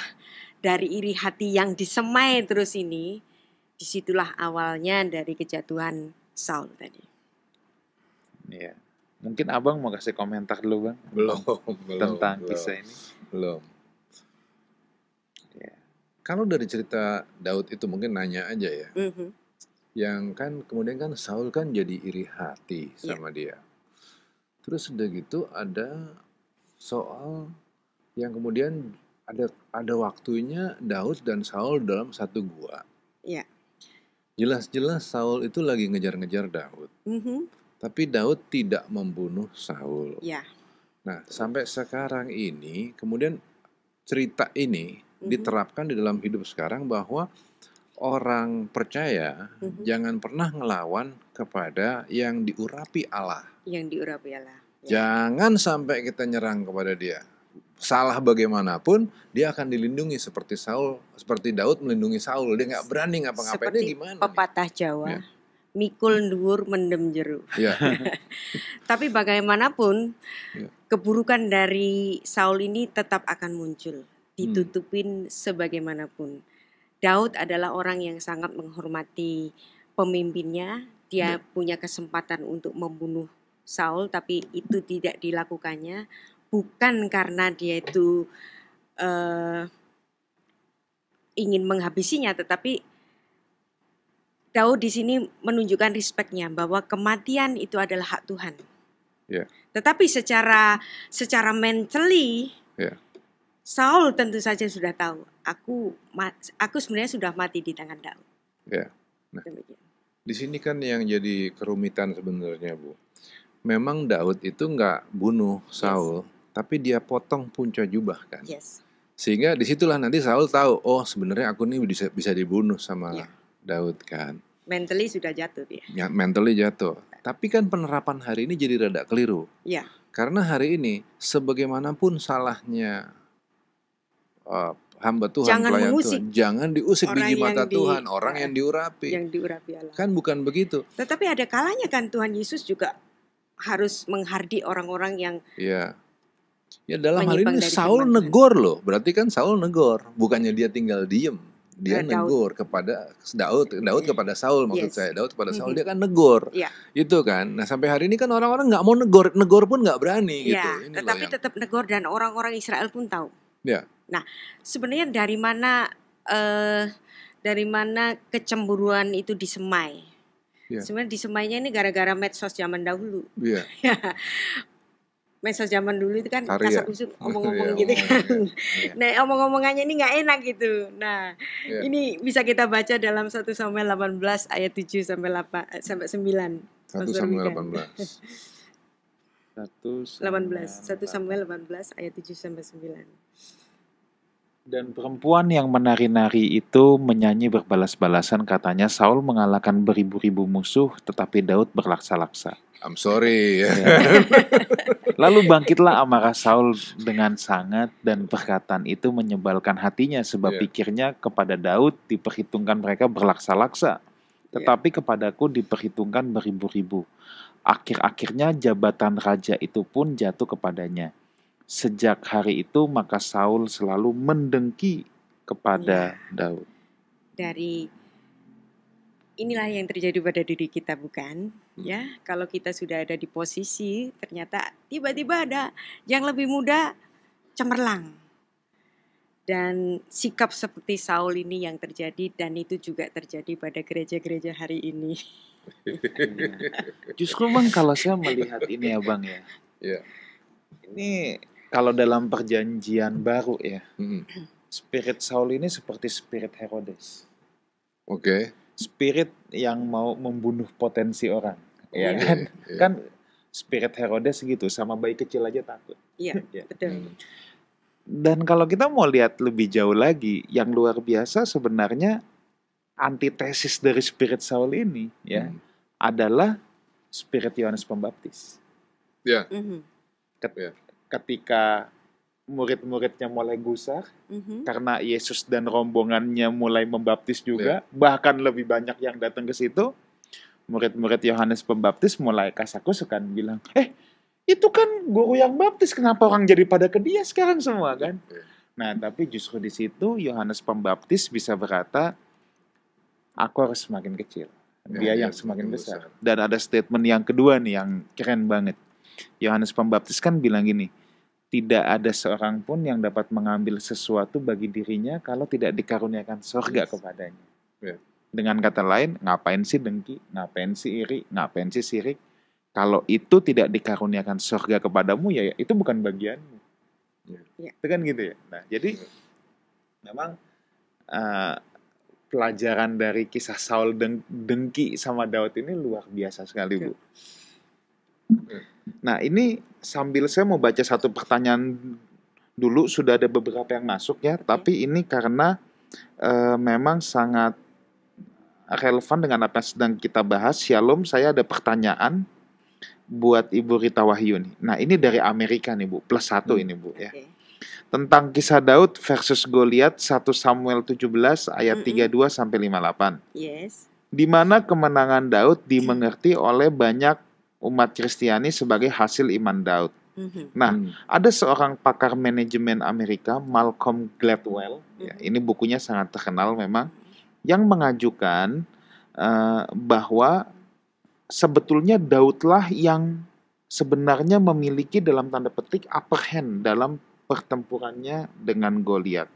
dari iri hati yang disemai terus ini, disitulah awalnya dari kejatuhan Saul tadi. Iya. Mungkin Abang mau kasih komentar dulu, Bang, Belum. tentang kisah ini. Belum. Ya. Kalau dari cerita Daud itu mungkin nanya aja ya. Mhm. Yang kan kemudian kan Saul kan jadi iri hati sama dia. Terus udah gitu ada soal yang kemudian ada waktunya Daud dan Saul dalam satu gua. Iya. Jelas-jelas Saul itu lagi ngejar-ngejar Daud. Mhm. Tapi Daud tidak membunuh Saul. Ya. Nah, sampai sekarang ini kemudian cerita ini diterapkan di dalam hidup sekarang bahwa orang percaya jangan pernah ngelawan kepada yang diurapi Allah. Yang diurapi Allah. Jangan sampai kita nyerang kepada dia. Salah bagaimanapun, dia akan dilindungi seperti Saul, seperti Daud melindungi Saul. Dia nggak berani ngapa-ngapain. Dia gimana? Seperti pepatah Jawa, mikul dhuwur mendem jeru. Ya. Tapi bagaimanapun, keburukan dari Saul ini tetap akan muncul, ditutupin sebagaimanapun. Daud adalah orang yang sangat menghormati pemimpinnya. Dia punya kesempatan untuk membunuh Saul, tapi itu tidak dilakukannya. Bukan karena dia itu ingin menghabisinya, tetapi Daud di sini menunjukkan respect-nya bahwa kematian itu adalah hak Tuhan. Yeah. Tetapi secara mentally, Saul tentu saja sudah tahu, aku sebenarnya sudah mati di tangan Daud. Ya. Nah, di sini kan yang jadi kerumitan sebenarnya, Bu. Memang Daud itu nggak bunuh Saul, tapi dia potong punca jubah kan. Yes. Sehingga disitulah nanti Saul tahu, oh sebenarnya aku nih bisa dibunuh sama Daud kan. Mentally sudah jatuh dia. Ya, mentally jatuh. Tapi kan penerapan hari ini jadi rada keliru. Ya. Karena hari ini sebagaimanapun salahnya hamba Tuhan, jangan pelayan mengusik. Tuhan, jangan diusik biji mata Tuhan, orang yang diurapi. Yang diurapi Allah. Kan bukan begitu. Tetapi ada kalanya kan Tuhan Yesus juga harus menghardi orang-orang yang Ya dalam hal ini Saul negor loh. Berarti kan Saul negor, bukannya dia tinggal diem. Dia negor kepada Daud kepada Saul, maksud saya. Daud kepada Saul, dia kan negor. Itu kan. Nah, sampai hari ini kan orang-orang nggak mau negor pun nggak berani gitu. Ini tetapi tetap negor dan orang-orang Israel pun tahu. Ya. Nah, sebenarnya dari mana kecemburuan itu disemai? Sebenarnya disemainya ini gara-gara medsos zaman dahulu. Iya. Medsos zaman dulu itu kan kasar kusuk omong-omong gitu kan. Nah, omong-omongannya ini nggak enak gitu. Nah, ini bisa kita baca dalam 1 Samuel 18 ayat 7 sampai 9. 1 Samuel 18. 1 Samuel 18 ayat 7 sampai 9. Dan perempuan yang menari-nari itu menyanyi berbalas-balasan, katanya, Saul mengalahkan beribu-ribu musuh, tetapi Daud berlaksa-laksa. I'm sorry. Ya. Lalu bangkitlah amarah Saul dengan sangat dan perkataan itu menyebalkan hatinya sebab Iya. pikirnya kepada Daud diperhitungkan mereka berlaksa-laksa, tetapi kepadaku diperhitungkan beribu-ribu. Akhir-akhirnya jabatan raja itu pun jatuh kepadanya. Sejak hari itu maka Saul selalu mendengki kepada Daud. Dari inilah yang terjadi pada diri kita, bukan? Ya, kalau kita sudah ada di posisi, ternyata tiba-tiba ada yang lebih muda cemerlang. Dan sikap seperti Saul ini yang terjadi, dan itu juga terjadi pada gereja-gereja hari ini. Justru Bang, kalau saya melihat ini ya Bang ya, Iya. ini kalau dalam perjanjian baru ya, Mm-mm. spirit Saul ini seperti spirit Herodes. Oke. Spirit yang mau membunuh potensi orang, ya Iya. kan? Iya. Kan spirit Herodes gitu, sama bayi kecil aja takut. Iya, Ya. betul. Dan kalau kita mau lihat lebih jauh lagi, yang luar biasa sebenarnya antitesis dari spirit Saul ini ya adalah spirit Yohanes Pembaptis. Ya. Mhm, Ketika murid-muridnya mulai gusar mhm. karena Yesus dan rombongannya mulai membaptis juga, bahkan lebih banyak yang datang ke situ, murid-murid Yohanes Pembaptis mulai kasakusukan bilang, itu kan guru yang baptis, kenapa orang jadi pada ke dia sekarang semua kan? Nah, tapi justru di situ Yohanes Pembaptis bisa berkata, aku harus semakin kecil, dia yang semakin besar. Dan ada statement yang kedua nih yang keren banget. Yohanes Pembaptis kan bilang gini, tidak ada seorang pun yang dapat mengambil sesuatu bagi dirinya kalau tidak dikaruniakan surga kepadanya. Dengan kata lain, ngapain sih dengki, ngapain sih iri, ngapain sih sirik? Kalau itu tidak dikaruniakan surga kepadamu, ya itu bukan bagianmu. Itu kan gitu ya. Nah, jadi memang pelajaran dari kisah Saul dengki sama Daud ini luar biasa sekali, Bu. Nah, ini sambil saya mau baca satu pertanyaan dulu, sudah ada beberapa yang masuk ya, tapi ini karena memang sangat relevan dengan apa yang sedang kita bahas. Shalom, saya ada pertanyaan buat Ibu Rita Wahyu nih. Nah, ini dari Amerika nih, Bu. +1 ini, Bu ya. Tentang kisah Daud versus Goliat 1 Samuel 17 ayat 32 sampai 58. Yes. Di mana kemenangan Daud dimengerti oleh banyak umat Kristiani sebagai hasil iman Daud. Nah, ada seorang pakar manajemen Amerika, Malcolm Gladwell, ya, ini bukunya sangat terkenal memang, yang mengajukan bahwa sebetulnya Daudlah yang sebenarnya memiliki dalam tanda petik upper hand dalam pertempurannya dengan Goliat.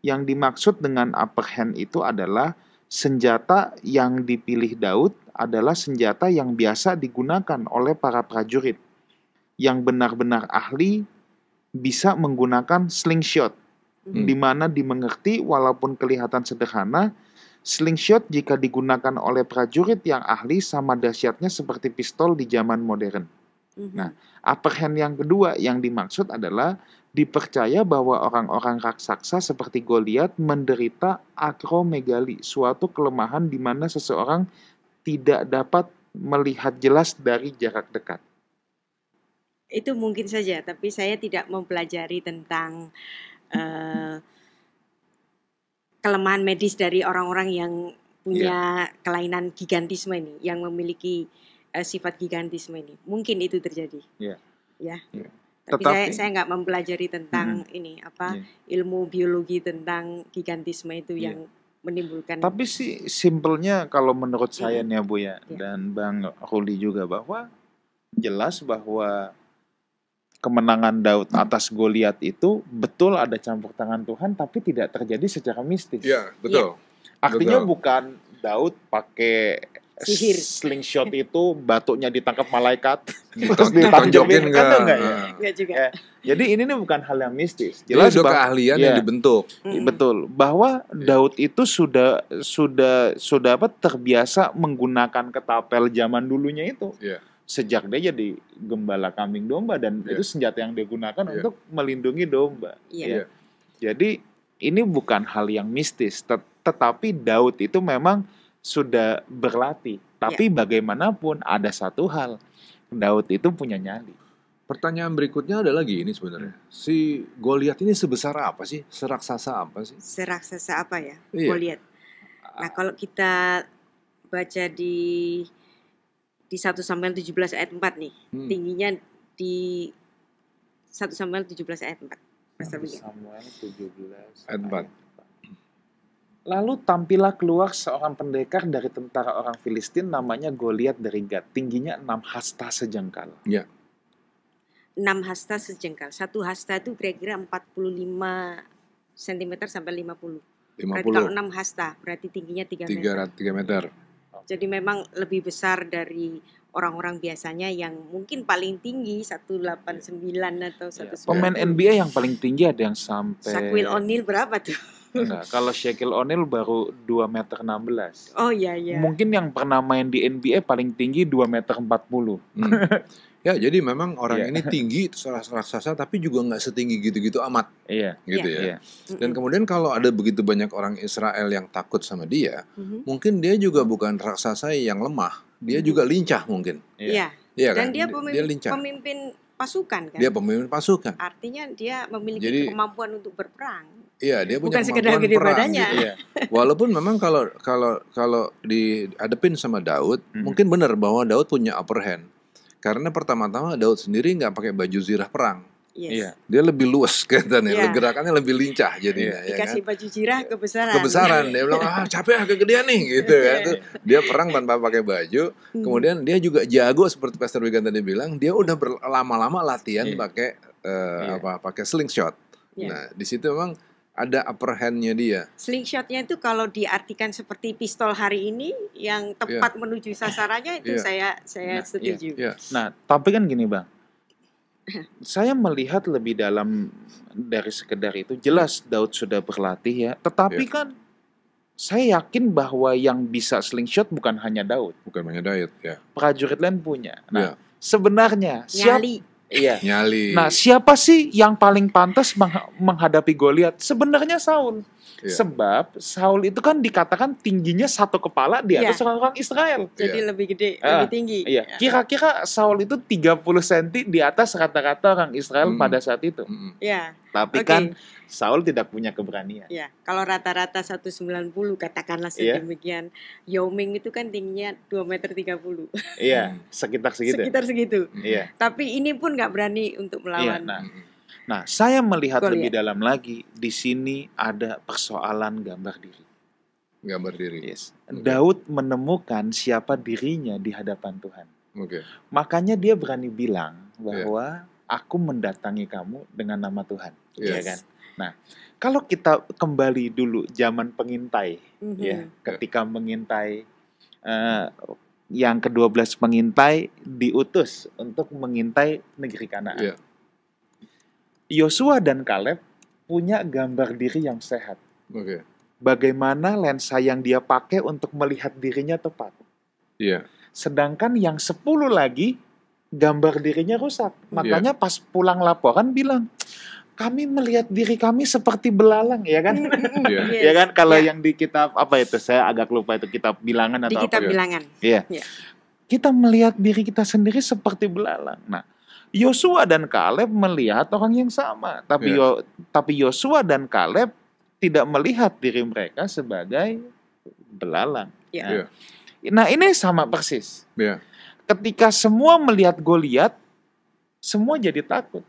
Yang dimaksud dengan upper hand itu adalah senjata yang dipilih Daud adalah senjata yang biasa digunakan oleh para prajurit yang benar-benar ahli bisa menggunakan slingshot, di mana dimengerti walaupun kelihatan sederhana, slingshot jika digunakan oleh prajurit yang ahli sama dahsyatnya seperti pistol di zaman modern. Nah, upper hand yang kedua yang dimaksud adalah dipercaya bahwa orang-orang raksasa seperti Goliat menderita akromegali, suatu kelemahan di mana seseorang tidak dapat melihat jelas dari jarak dekat. Itu mungkin saja, tapi saya tidak mempelajari tentang kelemahan medis dari orang-orang yang punya kelainan gigantisme ini, yang memiliki sifat gigantisme ini. Mungkin itu terjadi. Ya. Tapi saya nggak mempelajari tentang ini ilmu biologi tentang gigantisme itu yang menimbulkan. Tapi sih simpelnya kalau menurut saya nih Bu ya, dan Bang Ruli juga, bahwa jelas bahwa kemenangan Daud atas Goliat itu betul ada campur tangan Tuhan, tapi tidak terjadi secara mistis. Iya, betul. Artinya bukan Daud pakai sihir, slingshot itu batuknya ditangkap malaikat, terus ditonjokin, kan enggak ya? Enggak juga. Jadi ini nih bukan hal yang mistis. Jelas keahlian yang dibentuk. Betul, bahwa Daud itu sudah terbiasa menggunakan ketapel zaman dulunya itu. Sejak dia jadi gembala kambing domba, dan itu senjata yang digunakan untuk melindungi domba. Jadi ini bukan hal yang mistis, tetapi Daud itu memang sudah berlatih Tapi bagaimanapun ada satu hal, Daud itu punya nyali. Pertanyaan berikutnya adalah gini sebenarnya. Si Goliat ini sebesar apa sih? Seraksasa apa sih? Seraksasa apa ya? Iya. Goliat. Nah, kalau kita baca di 1 Samuel 17 ayat 4 nih. Tingginya di 1 Samuel 17 ayat 4. Pastor William. Samuel 17 Ayat 4. Lalu tampillah keluar seorang pendekar dari tentara orang Filistin namanya Goliat dari Gat. Tingginya 6 hasta sejengkal. 6 hasta sejengkal. 1 hasta itu kira-kira 45 cm sampai 50. Berarti kalau 6 hasta berarti tingginya 3 meter. 3 meter. Jadi memang lebih besar dari orang-orang biasanya yang mungkin paling tinggi 189 atau 190. Pemain NBA yang paling tinggi ada yang sampai Shaquille O'Neal berapa tuh? Enggak, kalau Shaquille O'Neal baru 2 meter 16. Oh iya. Mungkin yang pernah main di NBA paling tinggi 2 meter 40. Ya, jadi memang orang ini tinggi, raksasa, tapi juga nggak setinggi gitu-gitu amat. Iya. Gitu ya. Dan kemudian kalau ada begitu banyak orang Israel yang takut sama dia, mungkin dia juga bukan raksasa yang lemah, dia juga lincah mungkin. Iya. Iya Dan kan? dia lincah. pemimpin pasukan kan? Dia pemimpin pasukan. Artinya dia memiliki kemampuan untuk berperang. Iya, dia punya bukan sekedar kemampuan gede perang badannya. gitu. Iya. Walaupun memang kalau dihadapin sama Daud, mungkin benar bahwa Daud punya upper hand. Karena pertama-tama Daud sendiri nggak pakai baju zirah perang. Yes. Iya. Dia lebih luas kelihatannya, Iya. gerakannya lebih lincah jadinya. Ya Dikasih kan? baju zirah kebesaran. Kebesaran, dia bilang capek kegedean nih gitu kan. Dia perang tanpa pakai baju. Kemudian dia juga jago seperti Pastor Wigan tadi bilang, dia udah lama-lama latihan pakai pakai slingshot. Nah, di situ memang ada upper hand-nya dia. Slingshotnya itu kalau diartikan seperti pistol hari ini yang tepat menuju sasarannya itu saya setuju. Nah, tapi kan gini Bang, saya melihat lebih dalam dari sekedar itu. Jelas Daud sudah berlatih ya, tetapi kan saya yakin bahwa yang bisa slingshot bukan hanya Daud. Bukan hanya Daud ya. Prajurit lain punya. Nah, sebenarnya nyali. Nah, siapa sih yang paling pantas menghadapi Goliat? Sebenarnya Saul. Sebab Saul itu kan dikatakan tingginya satu kepala di atas orang-orang Israel. Jadi lebih gede, lebih tinggi. Kira-kira Saul itu 30 cm di atas rata-rata orang Israel pada saat itu. Tapi kan Saul tidak punya keberanian. Kalau rata-rata 190 katakanlah sedemikian. Yao Ming itu kan tingginya 2,30 meter. Iya, sekitar segitu. Iya. Tapi ini pun nggak berani untuk melawan. Nah, saya melihat lebih dalam lagi. Di sini ada persoalan gambar diri. Gambar diri. Yes. Daud menemukan siapa dirinya di hadapan Tuhan. Makanya dia berani bilang bahwa aku mendatangi kamu dengan nama Tuhan. Ya kan? Nah, kalau kita kembali dulu zaman pengintai, ketika mengintai yang ke-12 pengintai diutus untuk mengintai negeri Kanaan. Yosua dan Kaleb punya gambar diri yang sehat. Bagaimana lensa yang dia pakai untuk melihat dirinya tepat. Sedangkan yang 10 lagi gambar dirinya rusak. Makanya pas pulang laporan bilang, kami melihat diri kami seperti belalang, ya kan? Ya kan, kalau yang di kitab apa itu, saya agak lupa itu kitab Bilangan atau di kitab Bilangan. Iya. Kita melihat diri kita sendiri seperti belalang. Nah, Yosua dan Kaleb melihat orang yang sama, tapi Yosua dan Kaleb tidak melihat diri mereka sebagai belalang. Nah, ini sama persis. Ketika semua melihat Goliat, semua jadi takut.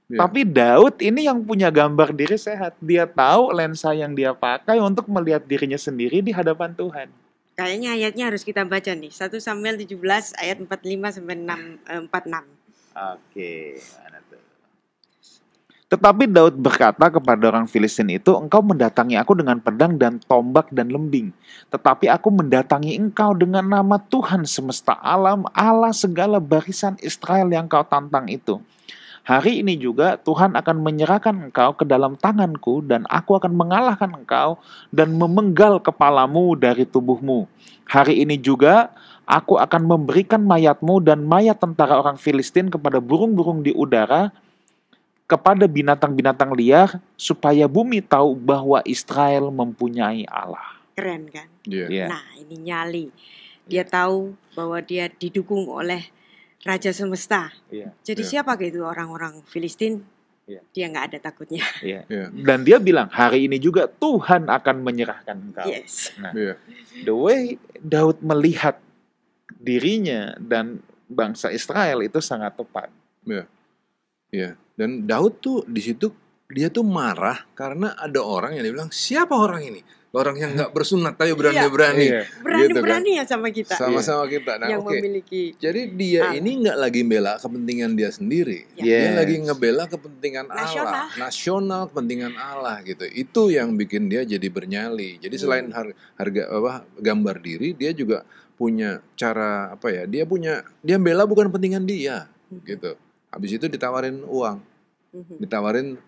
Tapi Daud ini yang punya gambar diri sehat. Dia tahu lensa yang dia pakai untuk melihat dirinya sendiri di hadapan Tuhan. Kayaknya ayatnya harus kita baca nih. 1 Samuel 17 ayat 45 sampai 46. Oke, mana tuh? Tetapi Daud berkata kepada orang Filistin itu, engkau mendatangi aku dengan pedang dan tombak dan lembing. Tetapi aku mendatangi engkau dengan nama Tuhan semesta alam, Allah segala barisan Israel yang kau tantang itu. Hari ini juga Tuhan akan menyerahkan engkau ke dalam tanganku dan aku akan mengalahkan engkau dan memenggal kepalamu dari tubuhmu. Hari ini juga aku akan memberikan mayatmu dan mayat tentara orang Filistin kepada burung-burung di udara, kepada binatang-binatang liar, supaya bumi tahu bahwa Israel mempunyai Allah. Keren kan? Yeah. Nah, ini nyali. Dia tahu bahwa dia didukung oleh Raja Semesta. Iya. Jadi Iya. siapa gitu orang-orang Filistin? Iya. Dia nggak ada takutnya. Iya. Iya. Dan dia bilang hari ini juga Tuhan akan menyerahkan engkau. Yes. Nah, Iya. the way Daud melihat dirinya dan bangsa Israel itu sangat tepat. Iya. Dan Daud tuh di situ dia tuh marah karena ada orang yang dia bilang, siapa orang ini? Orang yang nggak bersunat tapi berani-berani. Iya. Berani-berani ya sama kita. Sama-sama kita. Nah, yang oke. memiliki Jadi dia Allah. ini nggak lagi bela kepentingan dia sendiri. Yes. Dia lagi ngebela kepentingan Nasional. Allah, nasional, kepentingan Allah gitu. Itu yang bikin dia jadi bernyali. Jadi selain gambar diri, dia juga punya cara dia bela bukan kepentingan dia gitu. Habis itu ditawarin uang, ditawarin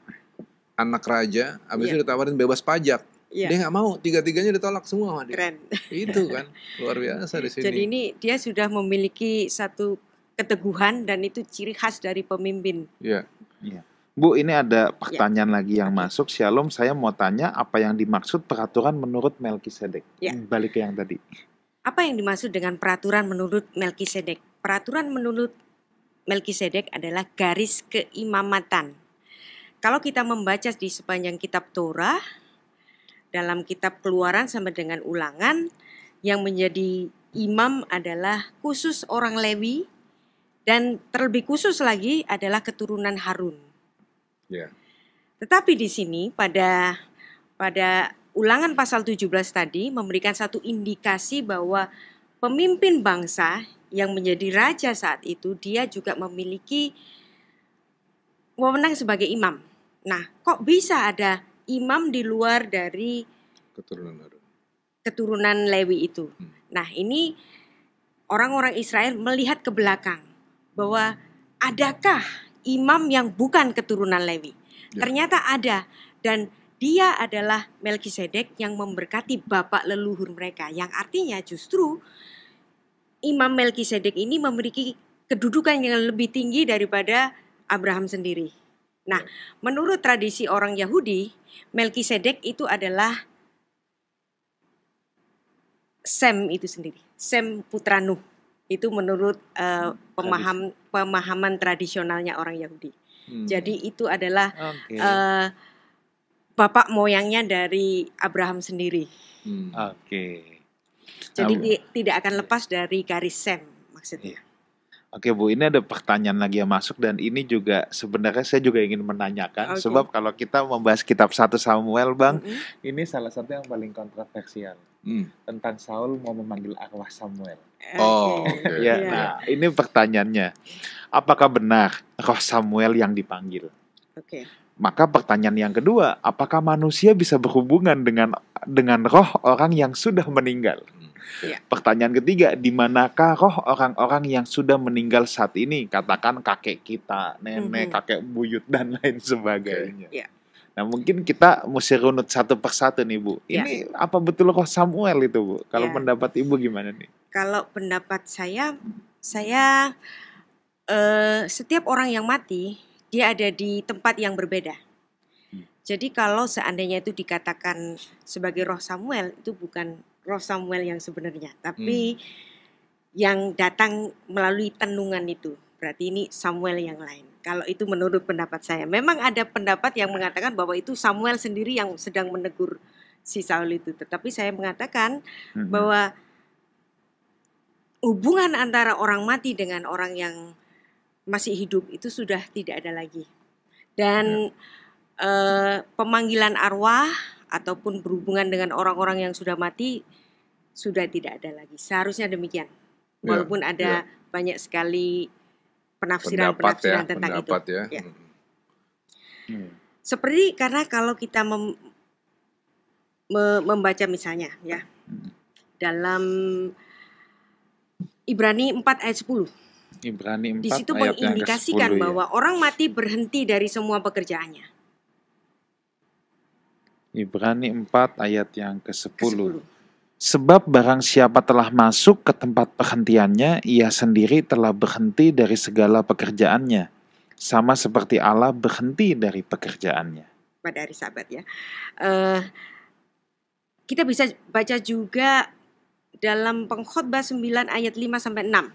anak raja, habis itu ditawarin bebas pajak. Iya. Dia nggak mau, tiga-tiganya ditolak semua sama dia. Keren. Itu kan luar biasa di sini. Jadi ini dia sudah memiliki satu keteguhan dan itu ciri khas dari pemimpin. Iya. Bu, ini ada pertanyaan lagi yang masuk. Shalom, saya mau tanya apa yang dimaksud peraturan menurut Melkisedek. Ya. Balik ke yang tadi. Apa yang dimaksud dengan peraturan menurut Melkisedek? Peraturan menurut Melkisedek adalah garis keimamatan. Kalau kita membaca di sepanjang kitab Torah, dalam kitab Keluaran sampai dengan Ulangan, yang menjadi imam adalah khusus orang Lewi dan terlebih khusus lagi adalah keturunan Harun. Ya. Tetapi di sini pada Ulangan pasal 17 tadi memberikan satu indikasi bahwa pemimpin bangsa yang menjadi raja saat itu dia juga memiliki wewenang sebagai imam. Nah, kok bisa ada imam di luar dari keturunan Lewi itu? Nah, ini orang-orang Israel melihat ke belakang bahwa adakah imam yang bukan keturunan Lewi? Ternyata ada, dan dia adalah Melkisedek yang memberkati bapak leluhur mereka, yang artinya justru Imam Melkisedek ini memiliki kedudukan yang lebih tinggi daripada Abraham sendiri. Nah, menurut tradisi orang Yahudi, Melkisedek itu adalah Sem itu sendiri, Sem putra Nuh. Itu menurut pemahaman tradisionalnya orang Yahudi. Jadi itu adalah bapak moyangnya dari Abraham sendiri. Jadi tidak akan lepas dari garis Sem maksudnya. Oke Bu, ini ada pertanyaan lagi yang masuk dan ini juga sebenarnya saya juga ingin menanyakan sebab kalau kita membahas kitab 1 Samuel Bang, ini salah satu yang paling kontroversial tentang Saul mau memanggil arwah Samuel. Nah ini pertanyaannya, apakah benar roh Samuel yang dipanggil? Maka pertanyaan yang kedua, apakah manusia bisa berhubungan dengan roh orang yang sudah meninggal? Pertanyaan ketiga, di manakah roh orang-orang yang sudah meninggal saat ini? Katakan kakek kita, nenek, kakek buyut dan lain sebagainya. Nah mungkin kita mesti runut satu persatu nih Bu. Ini apa betul roh Samuel itu Bu? Kalau pendapat Ibu gimana nih? Kalau pendapat saya setiap orang yang mati dia ada di tempat yang berbeda. Jadi kalau seandainya itu dikatakan sebagai roh Samuel, itu bukan roh Samuel yang sebenarnya, tapi yang datang melalui tenungan itu. Berarti ini Samuel yang lain. Kalau itu menurut pendapat saya. Memang ada pendapat yang mengatakan bahwa itu Samuel sendiri yang sedang menegur si Saul itu. Tetapi saya mengatakan bahwa hubungan antara orang mati dengan orang yang masih hidup itu sudah tidak ada lagi. Dan pemanggilan arwah ataupun berhubungan dengan orang-orang yang sudah mati sudah tidak ada lagi. Seharusnya demikian. Walaupun ada banyak sekali penafsiran tentang itu. Seperti karena kalau kita membaca misalnya dalam Ibrani 4 ayat 10. Ibrani 4 di situ ayat mengindikasikan bahwa orang mati berhenti dari semua pekerjaannya. Ibrani 4 ayat yang ke-10. Sebab barang siapa telah masuk ke tempat perhentiannya, ia sendiri telah berhenti dari segala pekerjaannya, sama seperti Allah berhenti dari pekerjaannya. Pada hari Sabat Kita bisa baca juga dalam Pengkhotbah 9 ayat 5 sampai 6.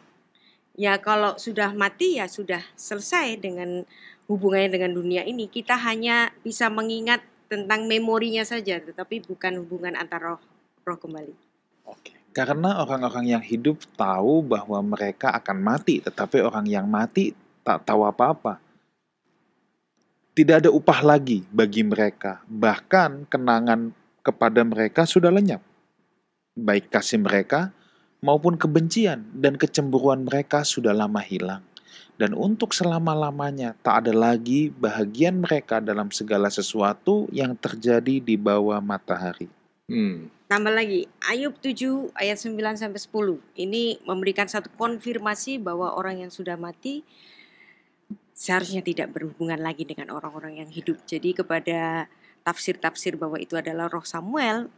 Ya kalau sudah mati ya sudah selesai dengan hubungannya dengan dunia ini. Kita hanya bisa mengingat tentang memorinya saja, tetapi bukan hubungan antar roh kembali. Oke. Karena orang-orang yang hidup tahu bahwa mereka akan mati, tetapi orang yang mati tak tahu apa-apa. Tidak ada upah lagi bagi mereka, bahkan kenangan kepada mereka sudah lenyap. Baik kasih mereka maupun kebencian dan kecemburuan mereka sudah lama hilang. Dan untuk selama-lamanya tak ada lagi bahagian mereka dalam segala sesuatu yang terjadi di bawah matahari. Tambah lagi, Ayub 7 ayat 9 sampai 10. Ini memberikan satu konfirmasi bahwa orang yang sudah mati seharusnya tidak berhubungan lagi dengan orang-orang yang hidup. Jadi kepada tafsir-tafsir bahwa itu adalah roh Samuel,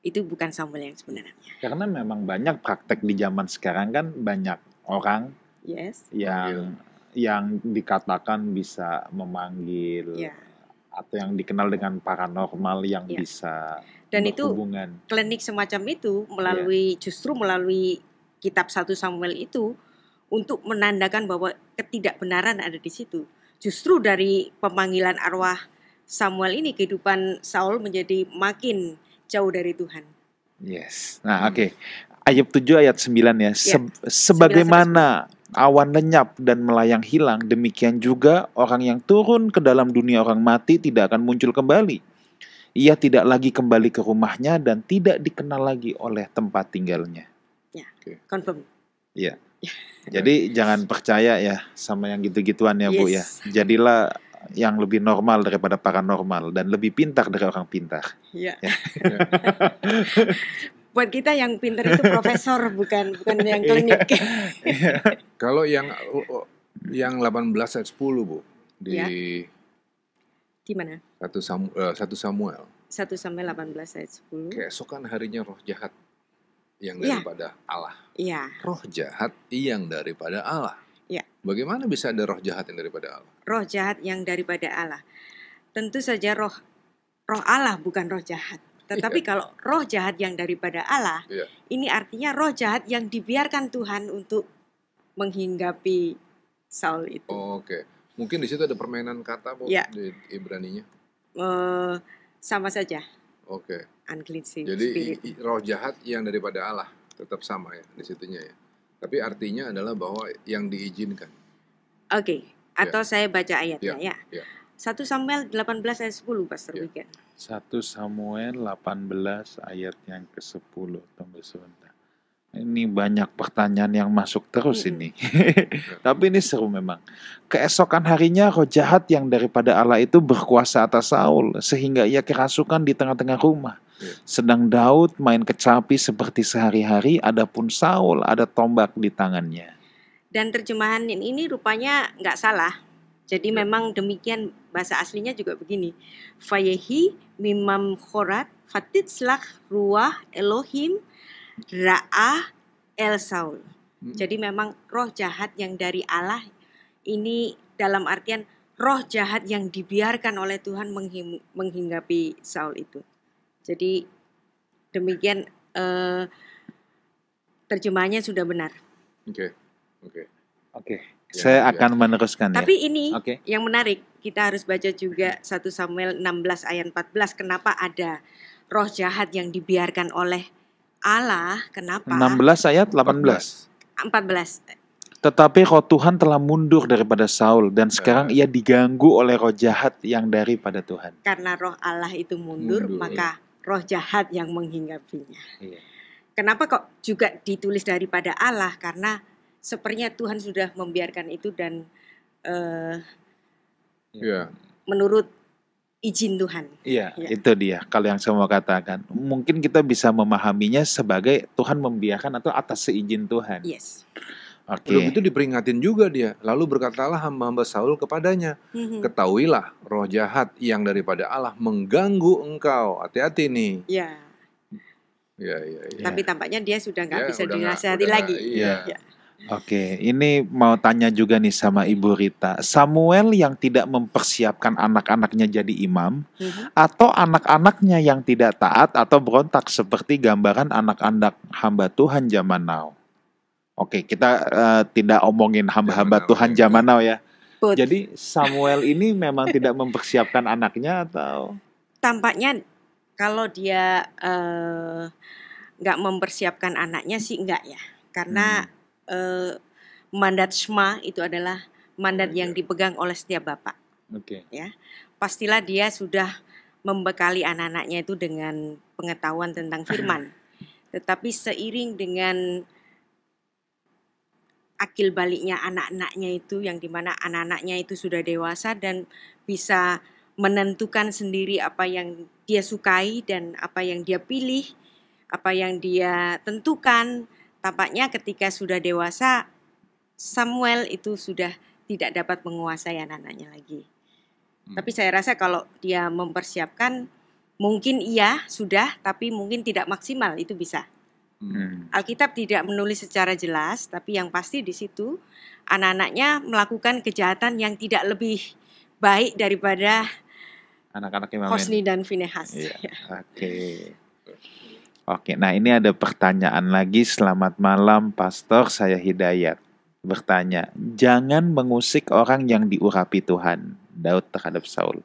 itu bukan Samuel yang sebenarnya. Karena memang banyak praktek di zaman sekarang kan, banyak orang Yes. yang dikatakan bisa memanggil, atau yang dikenal dengan paranormal yang bisa dan itu berhubungan. Klinik semacam itu justru melalui kitab 1 Samuel itu untuk menandakan bahwa ketidakbenaran ada di situ. Justru dari pemanggilan arwah Samuel ini kehidupan Saul menjadi makin jauh dari Tuhan. Yes. Nah, oke. Ayub 7 ayat 9 ya. Sebagaimana awan lenyap dan melayang hilang, demikian juga orang yang turun ke dalam dunia orang mati tidak akan muncul kembali. Ia tidak lagi kembali ke rumahnya dan tidak dikenal lagi oleh tempat tinggalnya. Ya, confirm. Iya. Jadi jangan percaya ya sama yang gitu-gituan ya, Bu ya. Jadilah yang lebih normal daripada paranormal dan lebih pintar dari orang pintar. Iya. Ya. Buat kita yang pintar itu profesor, bukan yang klinik. Kalau yang 18 ayat 10, Bu, di mana? 1 Samuel 18 ayat 10. Keesokan harinya roh jahat yang daripada Allah. Iya. Roh jahat yang daripada Allah. Iya. Bagaimana bisa ada roh jahat yang daripada Allah? Roh jahat yang daripada Allah. Tentu saja roh Allah bukan roh jahat. Tetapi kalau roh jahat yang daripada Allah, ini artinya roh jahat yang dibiarkan Tuhan untuk menghinggapi Saul itu. Oke. Mungkin di situ ada permainan kata, Bu, di Ibraninya. Sama saja. Oke. Unclean spirit. Jadi roh jahat yang daripada Allah tetap sama ya di situnya ya. Tapi artinya adalah bahwa yang diizinkan. Oke. Atau saya baca ayatnya ya. 1 Samuel 18 ayat 10, Pastor Wigan. 1 Samuel 18 ayat yang ke-10. Tunggu sebentar. Ini banyak pertanyaan yang masuk terus ini. Tapi ini seru memang. Keesokan harinya roh jahat yang daripada Allah itu berkuasa atas Saul, sehingga ia kerasukan di tengah-tengah rumah. Sedang Daud main kecapi seperti sehari-hari, adapun Saul ada tombak di tangannya. Dan terjemahan ini rupanya nggak salah. Jadi memang demikian, bahasa aslinya juga begini. Fayehi mimam khorat fatitslach ruah Elohim ra'ah el Saul. Jadi memang roh jahat yang dari Allah ini dalam artian roh jahat yang dibiarkan oleh Tuhan menghinggapi Saul itu. Jadi demikian terjemahannya sudah benar. Oke. Saya akan meneruskan ya. Tapi ini yang menarik, kita harus baca juga 1 Samuel 16 ayat 14. Kenapa ada roh jahat yang dibiarkan oleh Allah? Kenapa? 16 ayat 18. 14. Tetapi roh Tuhan telah mundur daripada Saul dan sekarang ia diganggu oleh roh jahat yang daripada Tuhan. Karena roh Allah itu mundur maka roh jahat yang menghinggapinya. Kenapa kok juga ditulis daripada Allah? Karena sepertinya Tuhan sudah membiarkan itu dan menurut izin Tuhan. Iya, itu dia. Kalau yang saya mau katakan, mungkin kita bisa memahaminya sebagai Tuhan membiarkan atau atas seizin Tuhan. Yes. Belum itu diperingatin juga dia. Lalu berkatalah hamba-hamba Saul kepadanya, ketahuilah roh jahat yang daripada Allah mengganggu engkau. Hati-hati nih. Tapi tampaknya dia sudah nggak bisa dinasihati lagi. Oke, ini mau tanya juga nih sama Ibu Rita. Samuel yang tidak mempersiapkan anak-anaknya jadi imam, atau anak-anaknya yang tidak taat atau berontak seperti gambaran anak-anak hamba Tuhan zaman now? Oke, kita tidak omongin hamba-hamba Zaman now, Tuhan ya. zaman now ya. But Jadi Samuel ini memang tidak mempersiapkan anaknya atau? tampaknya kalau dia nggak mempersiapkan anaknya sih enggak ya, karena mandat Shema itu adalah mandat yang dipegang oleh setiap bapak. Oke. Ya, pastilah dia sudah membekali anak-anaknya itu dengan pengetahuan tentang firman. Tetapi seiring dengan akil baliknya anak-anaknya itu, yang dimana anak-anaknya itu sudah dewasa dan bisa menentukan sendiri apa yang dia sukai dan apa yang dia pilih, apa yang dia tentukan. Tampaknya ketika sudah dewasa, Samuel itu sudah tidak dapat menguasai anak-anaknya lagi. Tapi saya rasa kalau dia mempersiapkan, mungkin iya sudah, tapi mungkin tidak maksimal, itu bisa. Alkitab tidak menulis secara jelas, tapi yang pasti di situ anak-anaknya melakukan kejahatan yang tidak lebih baik daripada Anak-anak imam Hosni ini. dan Finehas. Iya. Oke. Oke, nah ini ada pertanyaan lagi. Selamat malam, Pastor. Saya Hidayat. Bertanya, jangan mengusik orang yang diurapi Tuhan. Daud terhadap Saul.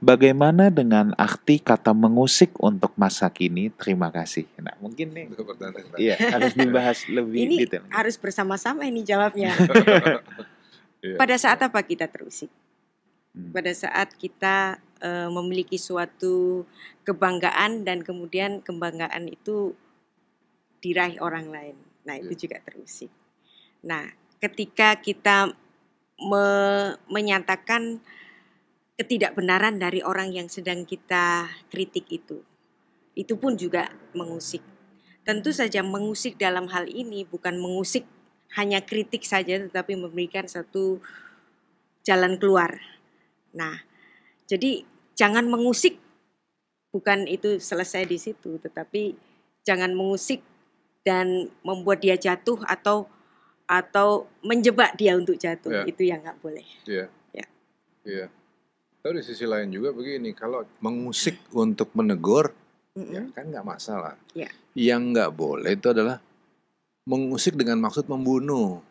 Bagaimana dengan arti kata mengusik untuk masa kini? Terima kasih. Nah, mungkin nih, Itu pertanyaan. iya harus dibahas lebih Ini detail. harus bersama-sama ini jawabnya. Iya. Pada saat apa kita terusik? Hmm. Pada saat kita memiliki suatu kebanggaan dan kemudian kebanggaan itu diraih orang lain. Nah, itu juga terusik. Nah, ketika kita menyatakan ketidakbenaran dari orang yang sedang kita kritik itu pun juga mengusik. Tentu saja mengusik dalam hal ini bukan mengusik hanya kritik saja, tetapi memberikan satu jalan keluar. Nah, jadi jangan mengusik, bukan itu selesai di situ, tetapi jangan mengusik dan membuat dia jatuh atau menjebak dia untuk jatuh. Ya. Itu yang nggak boleh. Iya. Ya. Iya. Tapi di sisi lain juga begini, kalau mengusik untuk menegur, ya kan nggak masalah. Ya. Yang nggak boleh itu adalah mengusik dengan maksud membunuh.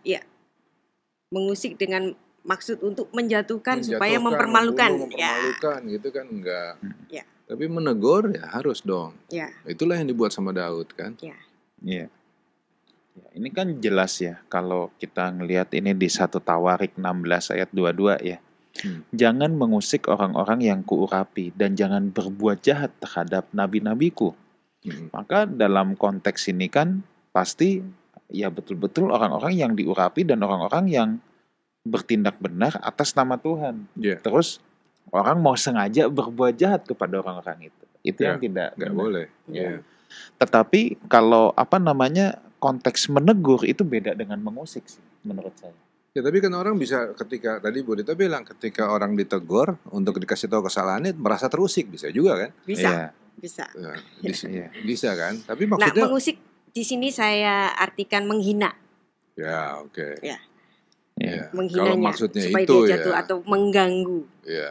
Mengusik dengan maksud untuk menjatuhkan supaya Menjatuhkan, mempermalukan. membunuh, mempermalukan gitu kan enggak. Ya. Tapi menegur ya harus dong. Ya. Itulah yang dibuat sama Daud kan. Ya. Iya. Ya, ini kan jelas ya kalau kita ngelihat ini di 1 Tawarik 16 ayat 22 ya. Jangan mengusik orang-orang yang kuurapi dan jangan berbuat jahat terhadap nabi-nabiku. Maka dalam konteks ini kan pasti ya betul-betul orang-orang yang diurapi dan orang-orang yang bertindak benar atas nama Tuhan. Yeah. Terus orang mau sengaja berbuat jahat kepada orang-orang itu yang tidak nggak boleh. Ya. Tetapi kalau konteks menegur itu beda dengan mengusik sih menurut saya. Ya tapi kan orang bisa ketika tadi Bu Dita bilang ketika orang ditegur untuk dikasih tahu kesalahannya merasa terusik, bisa juga kan? Bisa. Iya. Bisa. Ya, bisa kan? Tapi Nah, maksudnya mengusik di sini saya artikan menghina. ya oke. Ya. Ya. Kalau Menghinanya maksudnya supaya itu dia jatuh ya. atau mengganggu. Ya.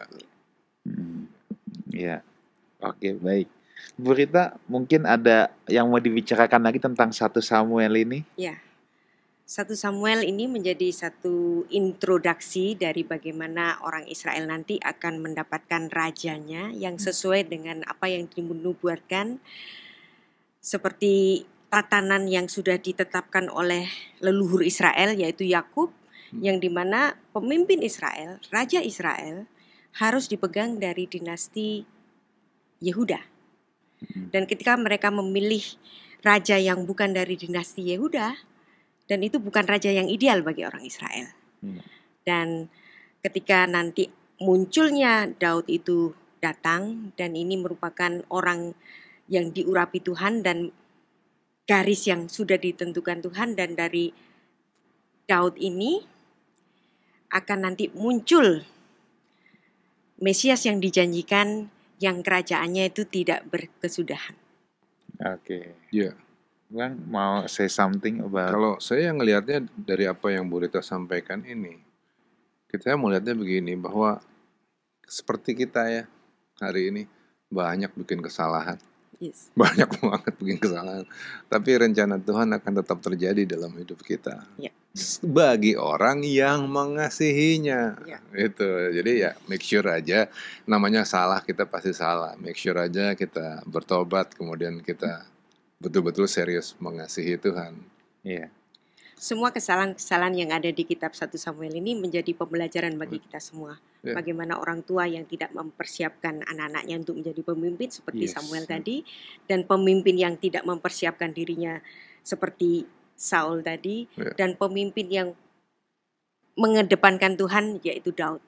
Ya. Oke, baik. Bu Rita, mungkin ada yang mau dibicarakan lagi tentang 1 Samuel ini? Ya. 1 Samuel ini menjadi satu introduksi dari bagaimana orang Israel nanti akan mendapatkan rajanya yang sesuai dengan apa yang dinubuatkan, seperti tatanan yang sudah ditetapkan oleh leluhur Israel yaitu Yakub, yang dimana pemimpin Israel, Raja Israel harus dipegang dari dinasti Yehuda. Dan ketika mereka memilih raja yang bukan dari dinasti Yehuda, dan itu bukan raja yang ideal bagi orang Israel. Dan ketika nanti munculnya Daud itu datang, dan ini merupakan orang yang diurapi Tuhan dan garis yang sudah ditentukan Tuhan, dan dari Daud ini akan nanti muncul Mesias yang dijanjikan, yang kerajaannya itu tidak berkesudahan. Oke. Ya. Bang mau say something about Kalau saya ngelihatnya dari apa yang Bu Rita sampaikan ini, kita melihatnya begini, bahwa seperti kita ya hari ini banyak bikin kesalahan, Yes. banyak banget bikin kesalahan, tapi rencana Tuhan akan tetap terjadi dalam hidup kita Ya. bagi orang yang mengasihinya. Ya. Itu jadi ya make sure aja, namanya salah kita pasti salah, make sure aja kita bertobat, kemudian kita betul-betul serius mengasihi Tuhan. Iya. Semua kesalahan-kesalahan yang ada di kitab 1 Samuel ini menjadi pembelajaran bagi kita semua. Ya. Bagaimana orang tua yang tidak mempersiapkan anak-anaknya untuk menjadi pemimpin seperti Yes. Samuel tadi, dan pemimpin yang tidak mempersiapkan dirinya seperti Saul tadi, Ya. dan pemimpin yang mengedepankan Tuhan yaitu Daud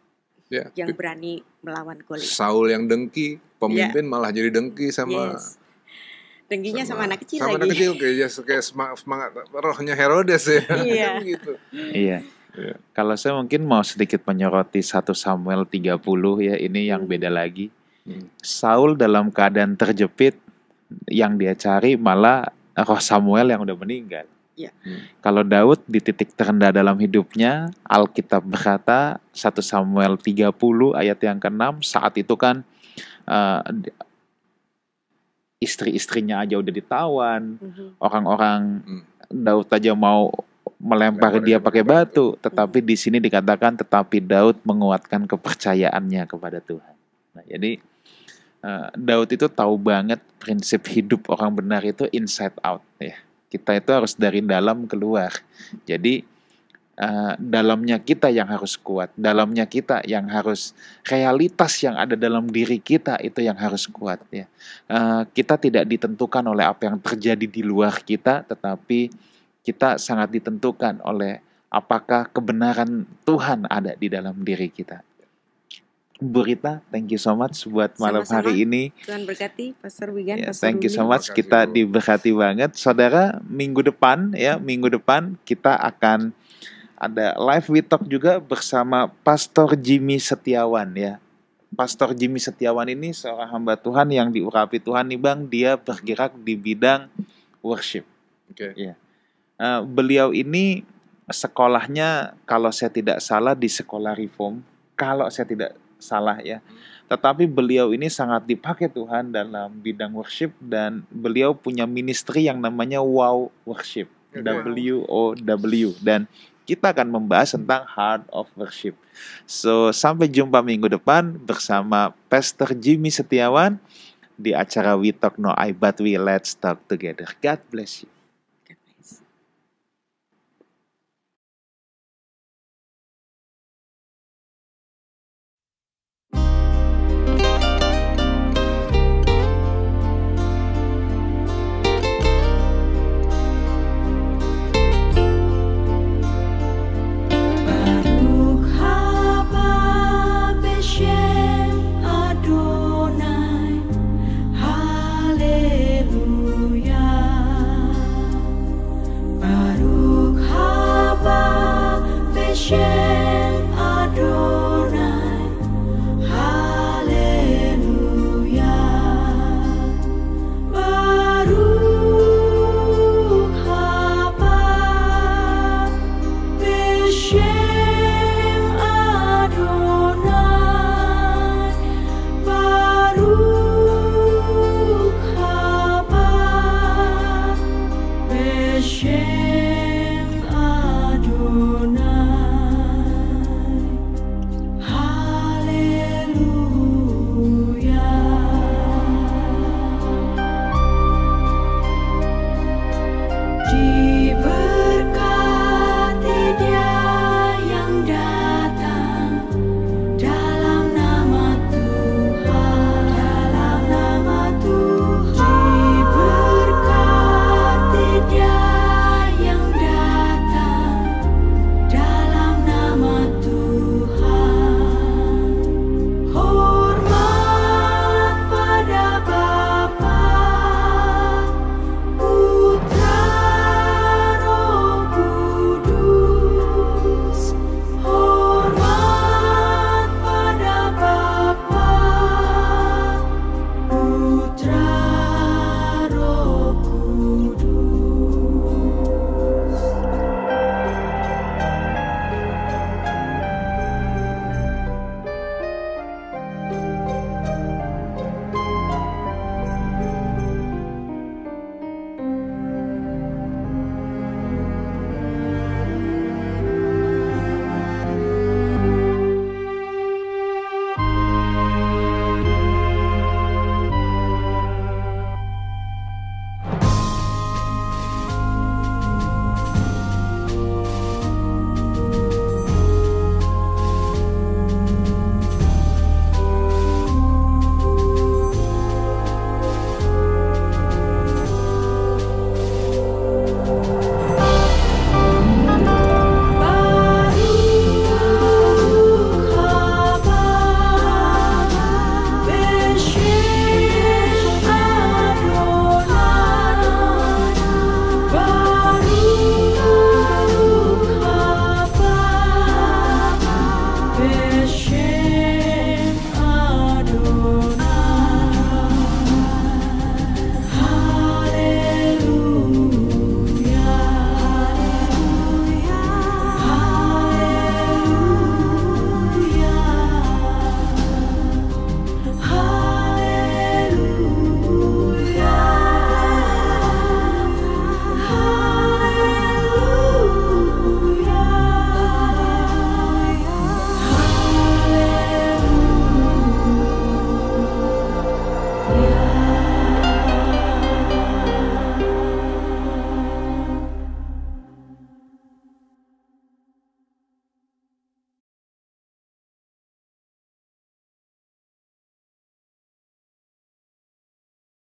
Ya, yang berani melawan Goliat. Saul yang dengki, pemimpin malah jadi dengki sama Yes. Dengkinya sama anak kecil sama lagi. anak kecil, kayak semangat rohnya Herodes ya. Iya. Gitu. Iya. Iya. Kalau saya mungkin mau sedikit menyoroti 1 Samuel 30 ya, ini yang beda lagi. Saul dalam keadaan terjepit, yang dia cari malah roh Samuel yang udah meninggal. Ya. Kalau Daud di titik terendah dalam hidupnya, Alkitab berkata 1 Samuel 30 ayat yang ke-6, saat itu kan istri-istrinya aja udah ditawan, orang-orang Daud aja mau melempar dia pakai batu, tetapi di sini dikatakan tetapi Daud menguatkan kepercayaannya kepada Tuhan. Nah, jadi Daud itu tahu banget prinsip hidup orang benar itu inside out ya. Kita itu harus dari dalam keluar. Jadi dalamnya kita yang harus kuat, dalamnya kita yang harus, realitas yang ada dalam diri kita itu yang harus kuat ya. Kita tidak ditentukan oleh apa yang terjadi di luar kita, tetapi kita sangat ditentukan oleh apakah kebenaran Tuhan ada di dalam diri kita. Bu Rita, thank you so much buat malam Sama-sama. hari ini. Tuhan berkati, Pastor Wigan, Ya, Pastor thank you so Ruli. much. Terima kasih, Kita Bu. diberkati banget. Saudara, minggu depan kita akan ada live We Talk juga bersama Pastor Jimmy Setiawan ya. Pastor Jimmy Setiawan ini seorang hamba Tuhan yang diurapi Tuhan nih Bang. Dia bergerak di bidang worship. Oke. Ya. Beliau ini sekolahnya kalau saya tidak salah di sekolah Reform. Kalau saya tidak salah ya. Tetapi beliau ini sangat dipakai Tuhan dalam bidang worship, dan beliau punya ministry yang namanya Wow Worship, WOW, dan kita akan membahas tentang Heart of Worship. So sampai jumpa minggu depan bersama Pastor Jimmy Setiawan di acara We Talk No I But We Let's Talk Together. God bless you. God bless. Baruch haba b'shem Adonai, Haleluya. Baruch haba b'shem Adonai, Haleluya. Baruch haba b'shem Adonai, Baruch haba b'shem Adonai.